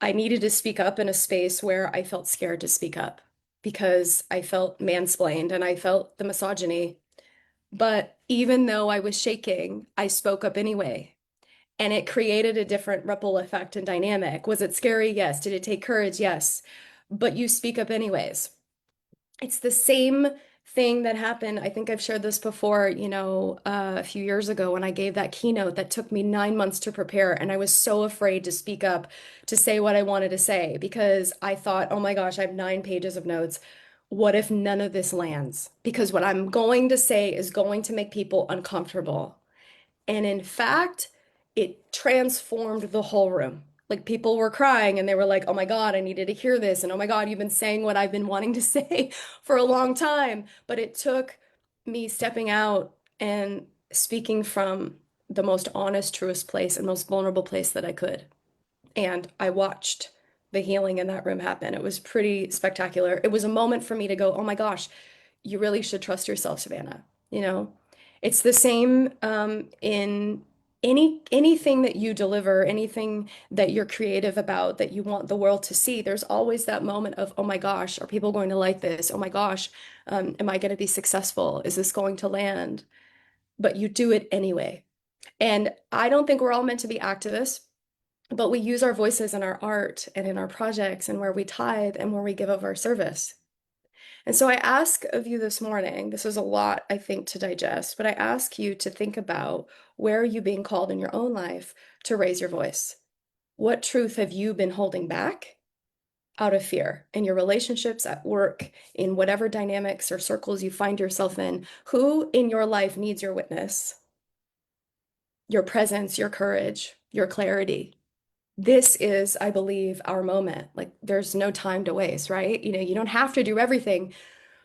I needed to speak up in a space where I felt scared to speak up because I felt mansplained and I felt the misogyny. But even though I was shaking, I spoke up anyway. And it created a different ripple effect and dynamic. Was it scary? Yes. Did it take courage? Yes. But you speak up anyways. It's the same thing that happened. I think I've shared this before, a few years ago when I gave that keynote that took me 9 months to prepare. And I was so afraid to speak up to say what I wanted to say because I thought, oh my gosh, I have 9 pages of notes. What if none of this lands? Because what I'm going to say is going to make people uncomfortable. And in fact, it transformed the whole room. Like people were crying and they were like, oh my God, I needed to hear this. And oh my God, you've been saying what I've been wanting to say for a long time. But it took me stepping out and speaking from the most honest, truest place and most vulnerable place that I could. And I watched the healing in that room happen. It was pretty spectacular. It was a moment for me to go, oh my gosh, you really should trust yourself, Savannah. You know, it's the same in anything that you deliver, anything that you're creative about, that you want the world to see. There's always that moment of, oh my gosh, are people going to like this? Oh my gosh, am I going to be successful? Is this going to land? But you do it anyway. And I don't think we're all meant to be activists, but we use our voices in our art and in our projects and where we tithe and where we give of our service. And so I ask of you this morning, this is a lot, I think, to digest, but I ask you to think about where are you being called in your own life to raise your voice? What truth have you been holding back out of fear in your relationships, at work, in whatever dynamics or circles you find yourself in? Who in your life needs your witness, your presence, your courage, your clarity? This is, I believe, our moment. Like, there's no time to waste, right? You don't have to do everything.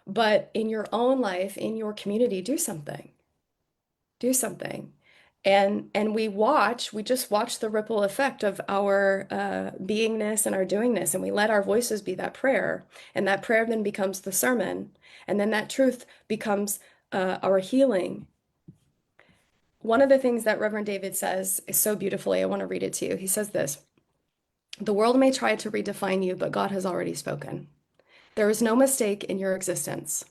But in your own life, in your community, do something. Do something. And we just watch the ripple effect of our beingness and our doingness, and we let our voices be that prayer. And that prayer then becomes the sermon. And then that truth becomes our healing. One of the things that Reverend David says is so beautifully, I want to read it to you. He says this: the world may try to redefine you, but God has already spoken. There is no mistake in your existence.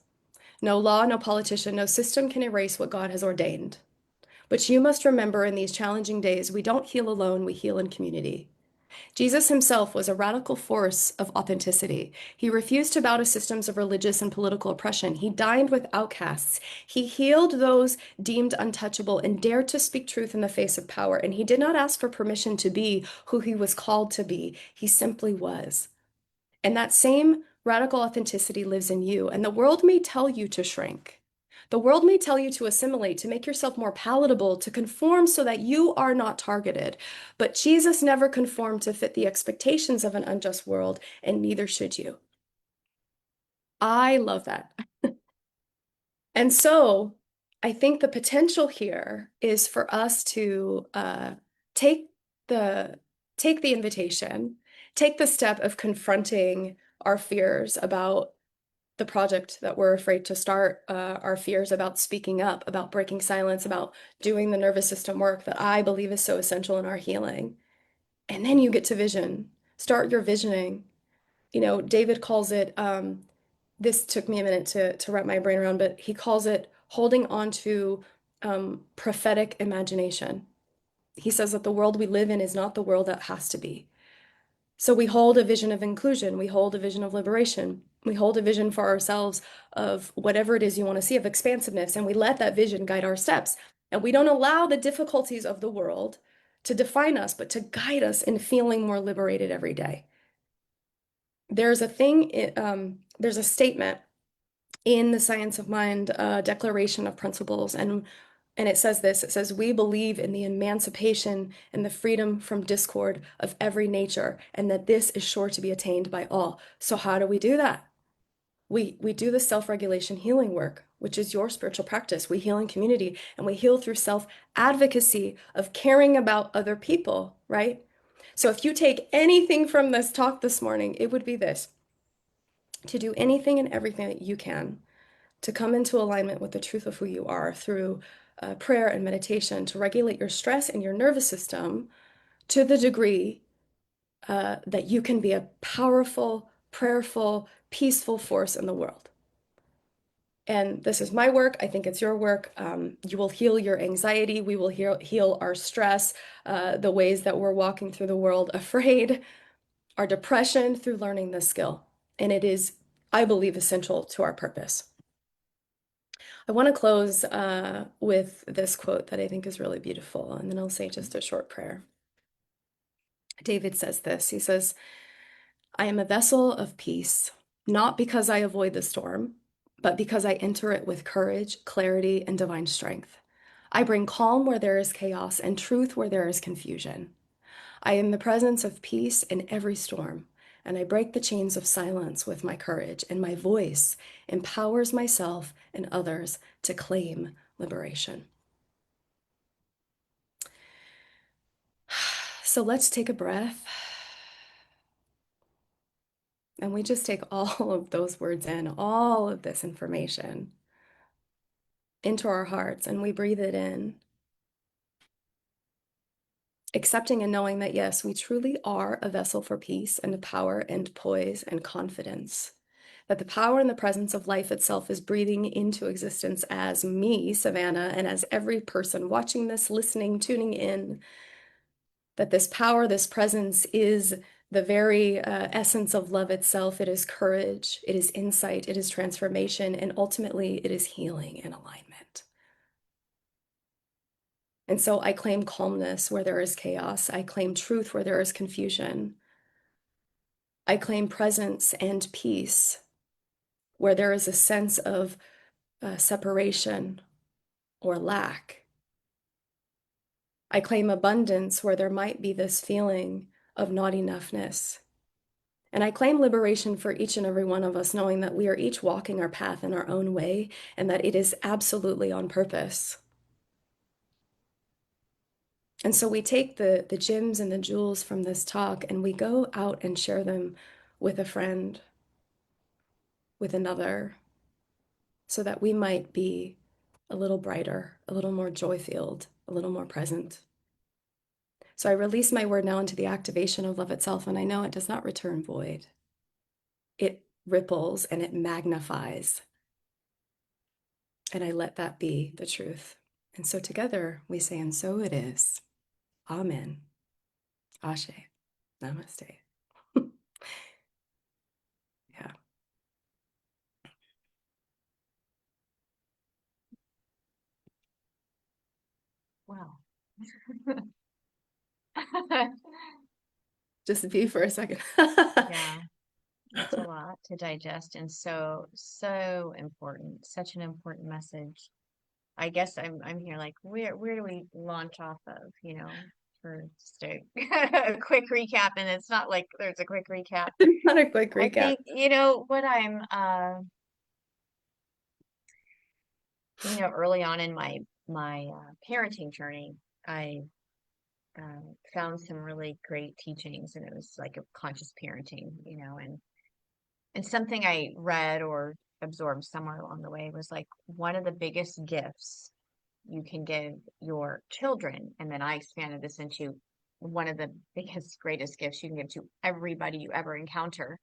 No law, no politician, no system can erase what God has ordained. But you must remember in these challenging days, we don't heal alone, we heal in community. Jesus himself was a radical force of authenticity. He refused to bow to systems of religious and political oppression. He dined with outcasts. He healed those deemed untouchable and dared to speak truth in the face of power. And he did not ask for permission to be who he was called to be. He simply was. And that same radical authenticity lives in you. And the world may tell you to shrink. The world may tell you to assimilate, to make yourself more palatable, to conform so that you are not targeted. But Jesus never conformed to fit the expectations of an unjust world, and neither should you. I love that. And so I think the potential here is for us to take the invitation, take the step of confronting our fears about the project that we're afraid to start, our fears about speaking up, about breaking silence, about doing the nervous system work that I believe is so essential in our healing. And then you get to vision. Start your visioning. David calls it, this took me a minute to wrap my brain around, but he calls it holding on to prophetic imagination. He says that the world we live in is not the world that has to be. So we hold a vision of inclusion, we hold a vision of liberation, we hold a vision for ourselves of whatever it is you want to see, of expansiveness, and we let that vision guide our steps. And we don't allow the difficulties of the world to define us, but to guide us in feeling more liberated every day. There's a statement in the Science of Mind Declaration of Principles, and it says this, it says, we believe in the emancipation and the freedom from discord of every nature, and that this is sure to be attained by all. So how do we do that? We do the self-regulation healing work, which is your spiritual practice. We heal in community, and we heal through self-advocacy of caring about other people, right? So if you take anything from this talk this morning, it would be this: to do anything and everything that you can to come into alignment with the truth of who you are through prayer and meditation, to regulate your stress and your nervous system to the degree that you can be a powerful, prayerful, peaceful force in the world. And this is my work. I think it's your work. You will heal your anxiety. We will heal our stress, the ways that we're walking through the world afraid, our depression, through learning this skill. And it is, I believe, essential to our purpose. I want to close with this quote that I think is really beautiful, and then I'll say just a short prayer. David says this. He says, "I am a vessel of peace, not because I avoid the storm, but because I enter it with courage, clarity, and divine strength. I bring calm where there is chaos and truth where there is confusion. I am the presence of peace in every storm, and I break the chains of silence with my courage, and my voice empowers myself and others to claim liberation." So let's take a breath. And we just take all of those words in, all of this information into our hearts, and we breathe it in, accepting and knowing that, yes, we truly are a vessel for peace and power and poise and confidence. That the power and the presence of life itself is breathing into existence as me, Savannah, and as every person watching this, listening, tuning in. That this power, this presence is the very essence of love itself. It is courage, it is insight, it is transformation, and ultimately it is healing and alignment. And so I claim calmness where there is chaos. I claim truth where there is confusion. I claim presence and peace where there is a sense of separation or lack. I claim abundance where there might be this feeling of not enoughness. And I claim liberation for each and every one of us, knowing that we are each walking our path in our own way and that it is absolutely on purpose. And so we take the gems and the jewels from this talk and we go out and share them with a friend, with another, so that we might be a little brighter, a little more joy-filled, a little more present. So I release my word now into the activation of love itself, and I know it does not return void. It ripples and it magnifies. And I let that be the truth. And so together we say, and so it is. Amen. Ashe. Namaste. Yeah. Wow. Just be for a second. Yeah, that's a lot to digest and so, so important. Such an important message. I guess I'm here like where do we launch off of, for just a quick recap, and it's not like there's a quick recap. Not a quick I recap. think, what I'm early on in my parenting journey, I found some really great teachings, and it was like a conscious parenting, and something I read or absorbed somewhere along the way was like one of the biggest gifts you can give your children, and then I expanded this into one of the biggest, greatest gifts you can give to everybody you ever encounter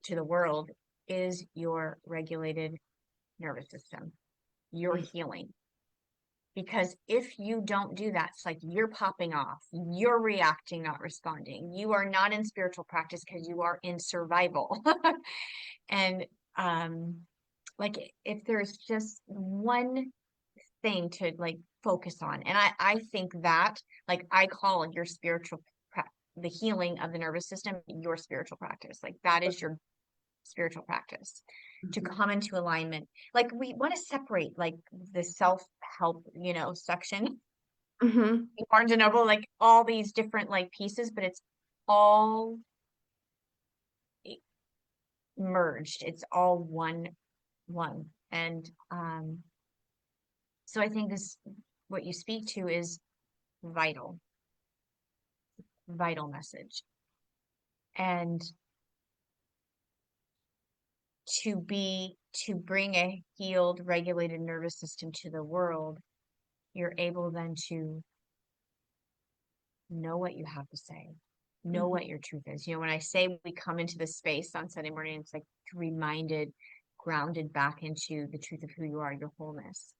to the world, is your regulated nervous system, your healing. Because if you don't do that, it's like you're popping off, you're reacting, not responding. You are not in spiritual practice because you are in survival. And like if there's just one thing to like focus on, and I think that, like, I call your the healing of the nervous system your spiritual practice. Like that is your spiritual practice, to come into alignment. Like we want to separate like the self-help, section Mm-hmm. in Barnes and Noble, like all these different like pieces, but it's all merged. It's all one. And so I think this, what you speak to is vital, vital message. And to bring a healed, regulated nervous system to the world, you're able then to know what you have to say, know what your truth is. You know, when I say we come into this space on Sunday morning, it's like reminded, grounded back into the truth of who you are, your wholeness.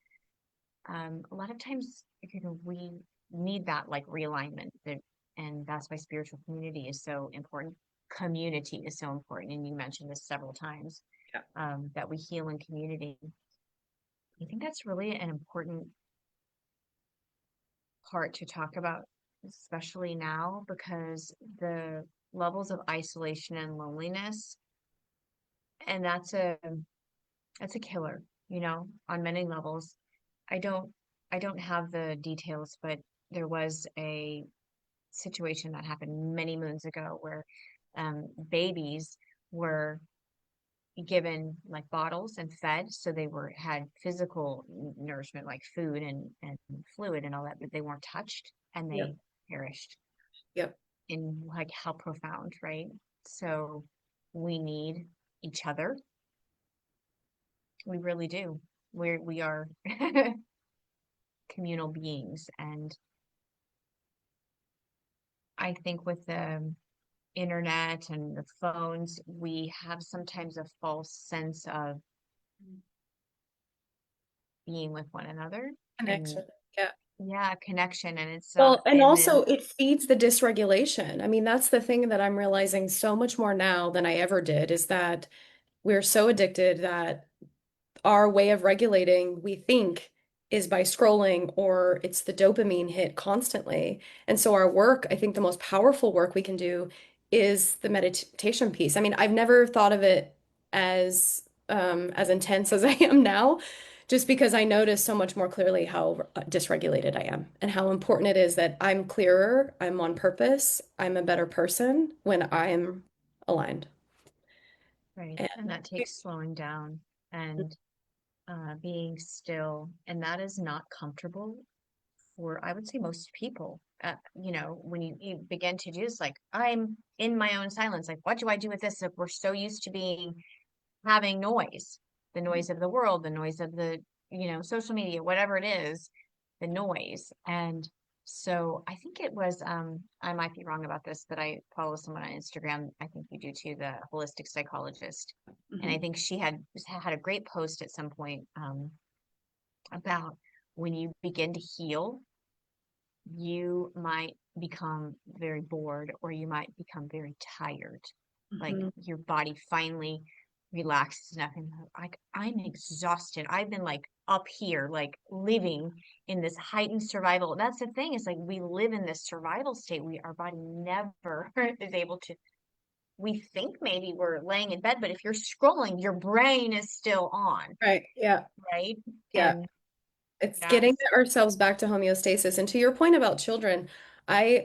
A lot of times, you know, we need that like realignment, and that's why spiritual community is so important. Community is so important, and you mentioned this several times. Yeah. That we heal in community. I think that's really an important part to talk about, especially now, because the levels of isolation and loneliness, and that's a killer, you know, on many levels. I don't I don't have the details, but there was a situation that happened many moons ago where babies were given like bottles and fed, so they had physical nourishment like food and fluid and all that, but they weren't touched and they Yep. perished. Yep. In like how profound, right? So we need each other. We really do. We are communal beings, and I think with the internet and the phones, we have sometimes a false sense of being with one another and Connection. Yeah. yeah, connection. And it's Well, and and then also it feeds the dysregulation. I mean, that's the thing that I'm realizing so much more now than I ever did, is that we're so addicted that our way of regulating, we think, is by scrolling, or it's the dopamine hit constantly. And so our work, I think the most powerful work we can do is the meditation piece. I mean, I've never thought of it as intense as I am now, just because I notice so much more clearly how dysregulated I am and how important it is that I'm clearer, I'm on purpose, I'm a better person when I'm aligned. right, And and that takes slowing down and being still, and that is not comfortable for, I would say, most people. You know, when you begin to do this, like I'm in my own silence, like what do I do with this? Like we're so used to having noise, the noise of the world, the noise of the, you know, social media, whatever it is, the noise. And so I think it was, I might be wrong about this, but I follow someone on Instagram, I think you do too, the holistic psychologist. And I Mhm. think she had a great post at some point about when you begin to heal, you might become very bored or you might become very tired. Like Mhm. your body finally relaxes enough and you're like, I'm exhausted. I've been like up here, like living in this heightened survival. That's the thing, is like we live in this survival state. Our body never is able to. We think maybe we're laying in bed, but if you're scrolling, your brain is still on, Right. Yeah. right? Yeah. And It's getting that's ourselves back to homeostasis. And to your point about children,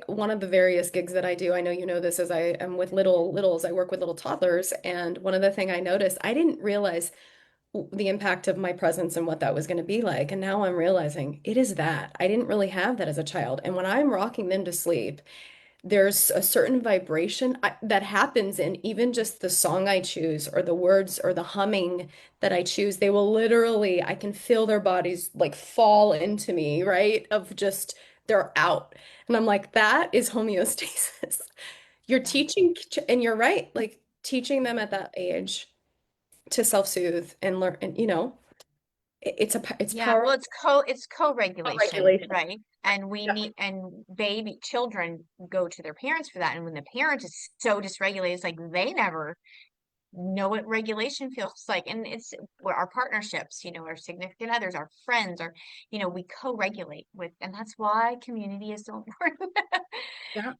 one of the various gigs that I do, I know you know this, as I am with littles, I work with little toddlers. And one of the thing I noticed, I didn't realize the impact of my presence and what that was going to be like. And now I'm realizing it is that. I didn't really have that as a child. And when I'm rocking them to sleep, there's a certain vibration that happens in even just the song I choose or the words or the humming that I choose. They will literally, I can feel their bodies like fall into me, right? Of just, they're out. And I'm like, that is homeostasis. You're yeah. teaching, and you're right, like teaching them at that age to self-soothe and learn, and it's Yeah, well, power it's co-regulation, regulation. right? And we Yeah. need, and baby children go to their parents for that. And when the parent is so dysregulated, it's like they never know what regulation feels like. And it's where our partnerships, you know, our significant others, our friends, our, you know, we co-regulate with, and that's why community is so important. Yeah.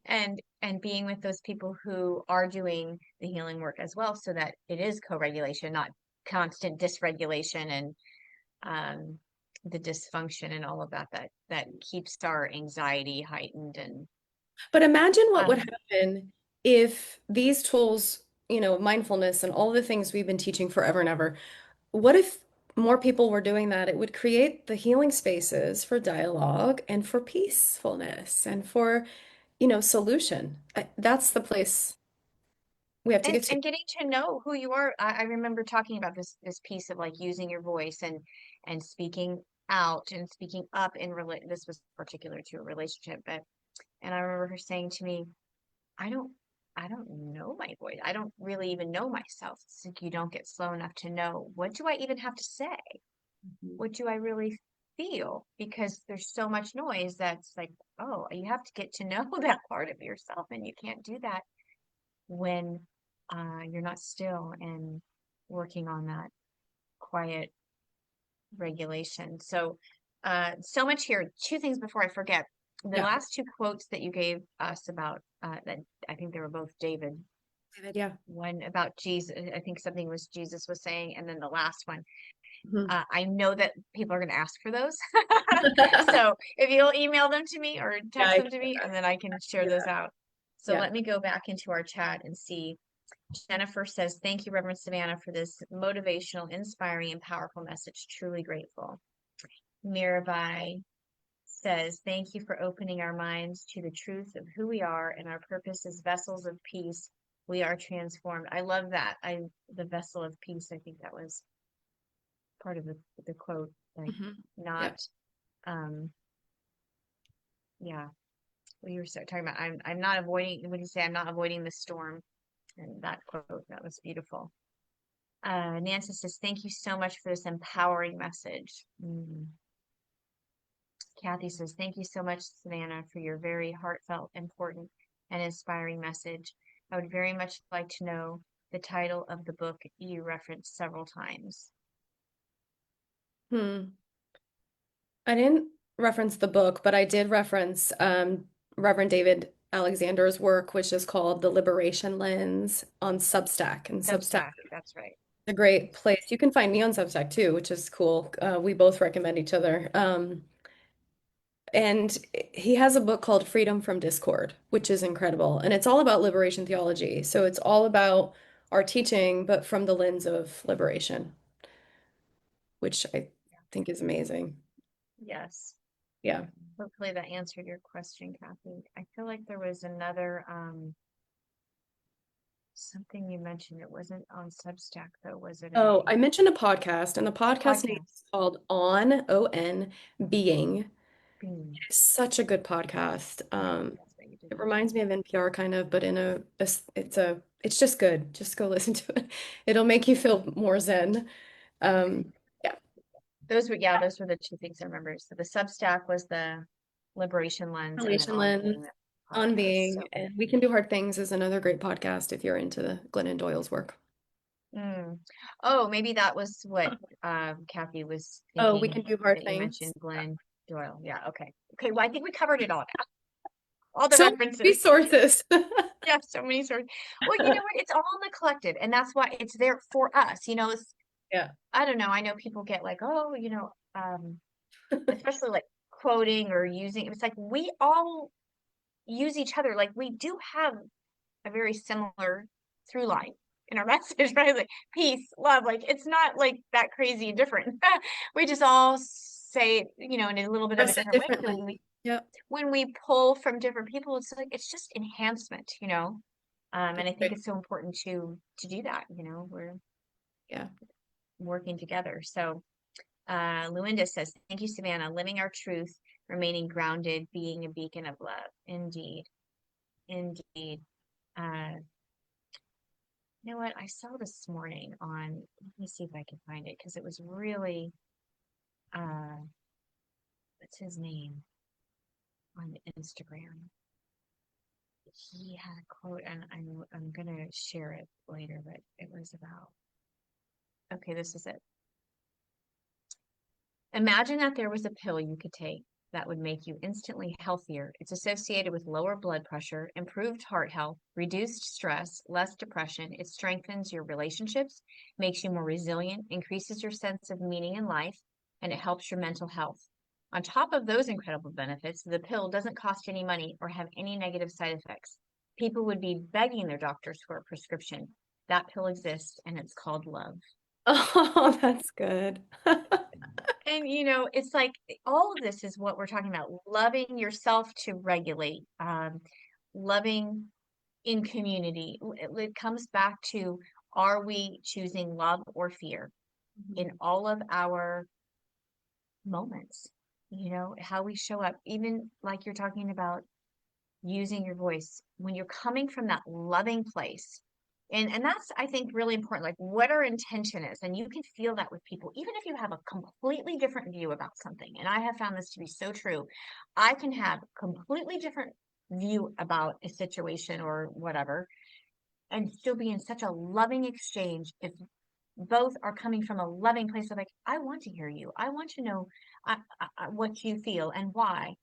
And being with those people who are doing the healing work as well, so that it is co-regulation, not constant dysregulation and um, the dysfunction and all of that keeps our anxiety heightened and But imagine what would um, happen if these tools mindfulness and all the things we've been teaching forever and ever. What if more people were doing that? It would create the healing spaces for dialogue and for peacefulness and for, solution. That's the place we have to get to. And getting to know who you are. I remember talking about this piece of like using your voice and speaking out and speaking up in this was particular to a relationship, but and I remember her saying to me, I don't I don't know my voice. I don't really even know myself. It's like you don't get slow enough to know, what do I even have to say? Mhm. What do I really feel? Because there's so much noise that's like, oh, you have to get to know that part of yourself, and you can't do that when you're not still and working on that quiet regulation. So, so much here. Two things before I forget. The Yeah. last two quotes that you gave us about that, I think they were both David. Yeah. One about Jesus, I think something was Jesus was saying, and then the last one. Mhm. I know that people are going to ask for those. So if you'll email them to me or Yeah, text I them can to do me, that. and then I can share Do those that. out. So Yeah. let me go back into our chat and see. Jennifer says, thank you, Reverend Savannah, for this motivational, inspiring, and powerful message. Truly grateful. Mirabai says, thank you for opening our minds to the truth of who we are and our purpose as vessels of peace. We are transformed. I love that. The vessel of peace. I think that was part of the quote, like Mhm. Yeah. not, yeah. What you were talking about, I'm not avoiding. What do you say? I'm not avoiding the storm. And that quote, that was beautiful. Nancy says, thank you so much for this empowering message. Kathy says, thank you so much, Savannah, for your very heartfelt, important, and inspiring message. I would very much like to know the title of the book you referenced several times. Hmm. I didn't reference the book, but I did reference Reverend David Alexander's work, which is called The Liberation Lens on Substack. And Substack Substack, that's right. is a great place. You can find me on Substack too, which is cool. We both recommend each other. And he has a book called Freedom from Discord, which is incredible. And it's all about liberation theology. So it's all about our teaching, but from the lens of liberation, which I think is amazing. Yes. Yeah. Hopefully that answered your question, Kathy. I feel like there was another something you mentioned. It wasn't on Substack though, was it Oh, a I mentioned a podcast, and the podcast name podcast? is called On Being. Being. It's such a good podcast. That's what you did It mention. reminds me of NPR kind of, but in it's just good. Just go listen to it. It'll make you feel more zen. Okay. Yeah, Those were the two things I remember. So the Substack was the Liberation Lens, and then Relation On Being, Lens, the On podcast. Being, So, and We Can Do Hard Things is another great podcast if you're into the Glennon Doyle's work. oh, maybe that was what Kathy was Oh, We thinking Can Do Hard that you Things. mentioned, Glenn Doyle. Yeah, okay. Okay, well, I think we covered it all now. All the So many references. resources. Yeah, so many stories. Well, you know what? It's all in the collective, and that's why it's there for us. Yeah. I don't know. I know people get like, oh, especially like quoting or using. It's like we all use each other. Like we do have a very similar through line in our message, right? Like peace, love. Like it's not like that crazy different. We just all say, in a little bit of a Express it different way. And differently. Yeah. when we pull from different people, it's like it's just enhancement. And I think Right. it's so important to do that. We're Yeah. working together. So Luinda says, thank you, Savannah. Living our truth, remaining grounded, being a beacon of love. Indeed. Indeed. Uh, you know what? I saw this morning let me see if I can find it because it was really, what's his name on Instagram? He had a quote, and I'm gonna share it later, but it was about, okay, this is it. Imagine that there was a pill you could take that would make you instantly healthier. It's associated with lower blood pressure, improved heart health, reduced stress, less depression. It strengthens your relationships, makes you more resilient, increases your sense of meaning in life, and it helps your mental health. On top of those incredible benefits, the pill doesn't cost any money or have any negative side effects. People would be begging their doctors for a prescription. that pill exists, and it's called love. Oh, that's good. And it's like all of this is what we're talking about, loving yourself to regulate, loving in community. It comes back to, are we choosing love or fear in all of our moments? How we show up, even like you're talking about using your voice when you're coming from that loving place. And that's, I think, really important, like what our intention is. And you can feel that with people, even if you have a completely different view about something. And I have found this to be so true. I can have a completely different view about a situation or whatever, and still be in such a loving exchange if both are coming from a loving place of like, I want to hear you. I want to know what you feel and why,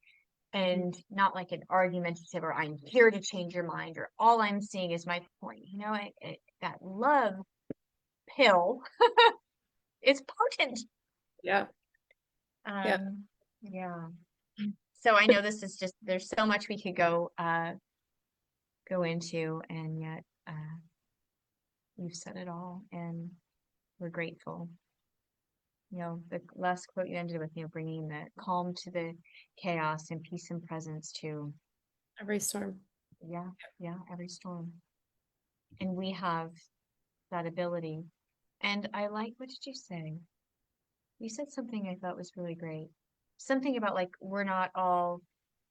and not like an argumentative, or I'm here to change your mind, or all I'm seeing is my point. That love pill is potent. Yeah. Yeah. Yeah. So I know this is just, there's so much we could go into, and yet you've said it all, and we're grateful. The last quote you ended with, bringing the calm to the chaos and peace and presence to Every storm. yeah, every storm. And we have that ability. And I like, what did you say? You said something I thought was really great. Something about like, we're not all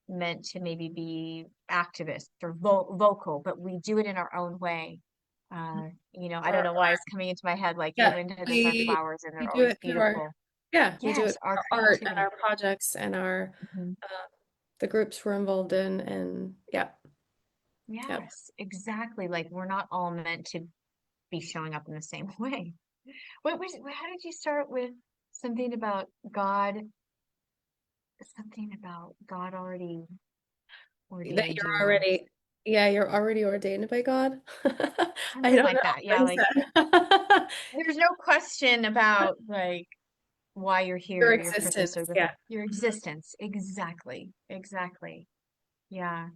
meant to maybe be activists or vocal, but we do it in our own way. I don't know why it's coming into my head, like, Yeah, Linda does our flowers, and we they're do always it through our, beautiful. we do Yes, it our through our art and creativity. our projects and our Mhm. the groups we're involved in, and yeah. Yes, exactly. Like, we're not all meant to be showing up in the same way. How did you start with something about God? Something about God already That ordained you're you. already, yeah, you're already ordained by God. I Something don't like know that. what Yeah, you like said. there's no question about like why you're Your here, your purpose, existence, or yeah. your existence. Exactly. Exactly. Yeah.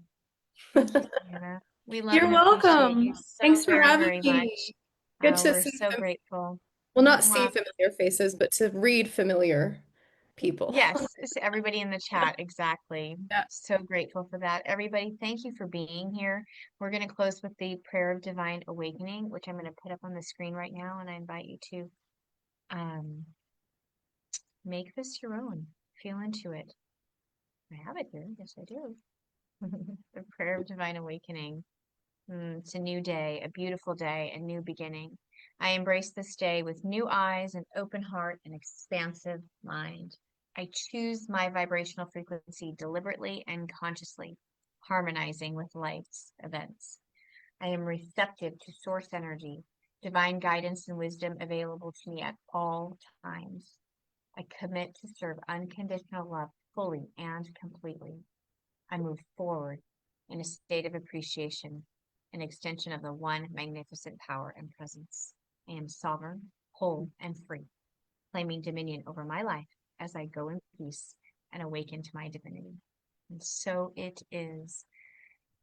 Thank you, Savannah. We love You're and appreciate you welcome. so Thanks for very, having very much. me. Good to We're see so some, grateful. well, not see Mwah. familiar faces, but to read familiar people. Yes, it's everybody in the chat. Exactly. Yeah. So grateful for that. Everybody, thank you for being here. We're going to close with the prayer of divine awakening, which I'm going to put up on the screen right now. And I invite you to um, make this your own. Feel into it. I have it here. Yes, I do. The prayer of divine awakening. It's a new day, a beautiful day, a new beginning. I embrace this day with new eyes, an open heart, and expansive mind. I choose my vibrational frequency deliberately and consciously, harmonizing with life's events. I am receptive to source energy, divine guidance and wisdom available to me at all times. I commit to serve unconditional love fully and completely. I move forward in a state of appreciation, an extension of the one magnificent power and presence. I am sovereign, whole, and free, claiming dominion over my life as I go in peace and awaken to my divinity. And so it is.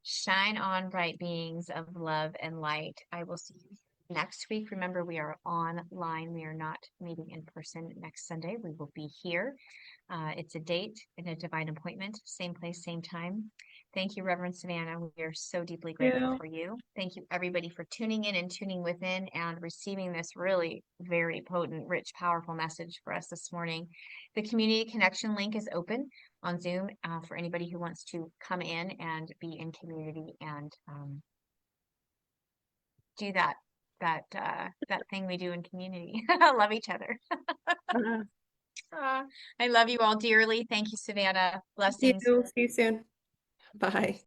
Shine on, bright beings of love and light. I will see you next week. Remember, we are online. We are not meeting in person next Sunday. We will be here. It's a date and a divine appointment, same place, same time. Thank you, Reverend Savannah. We are so deeply grateful for you. Thank you, everybody, for tuning in and tuning within and receiving this really very potent, rich, powerful message for us this morning. The community connection link is open on Zoom for anybody who wants to come in and be in community and do that thing we do in community. Love each other. I love you all dearly. Thank you, Savannah. See Blessings. you. See you soon. Bye.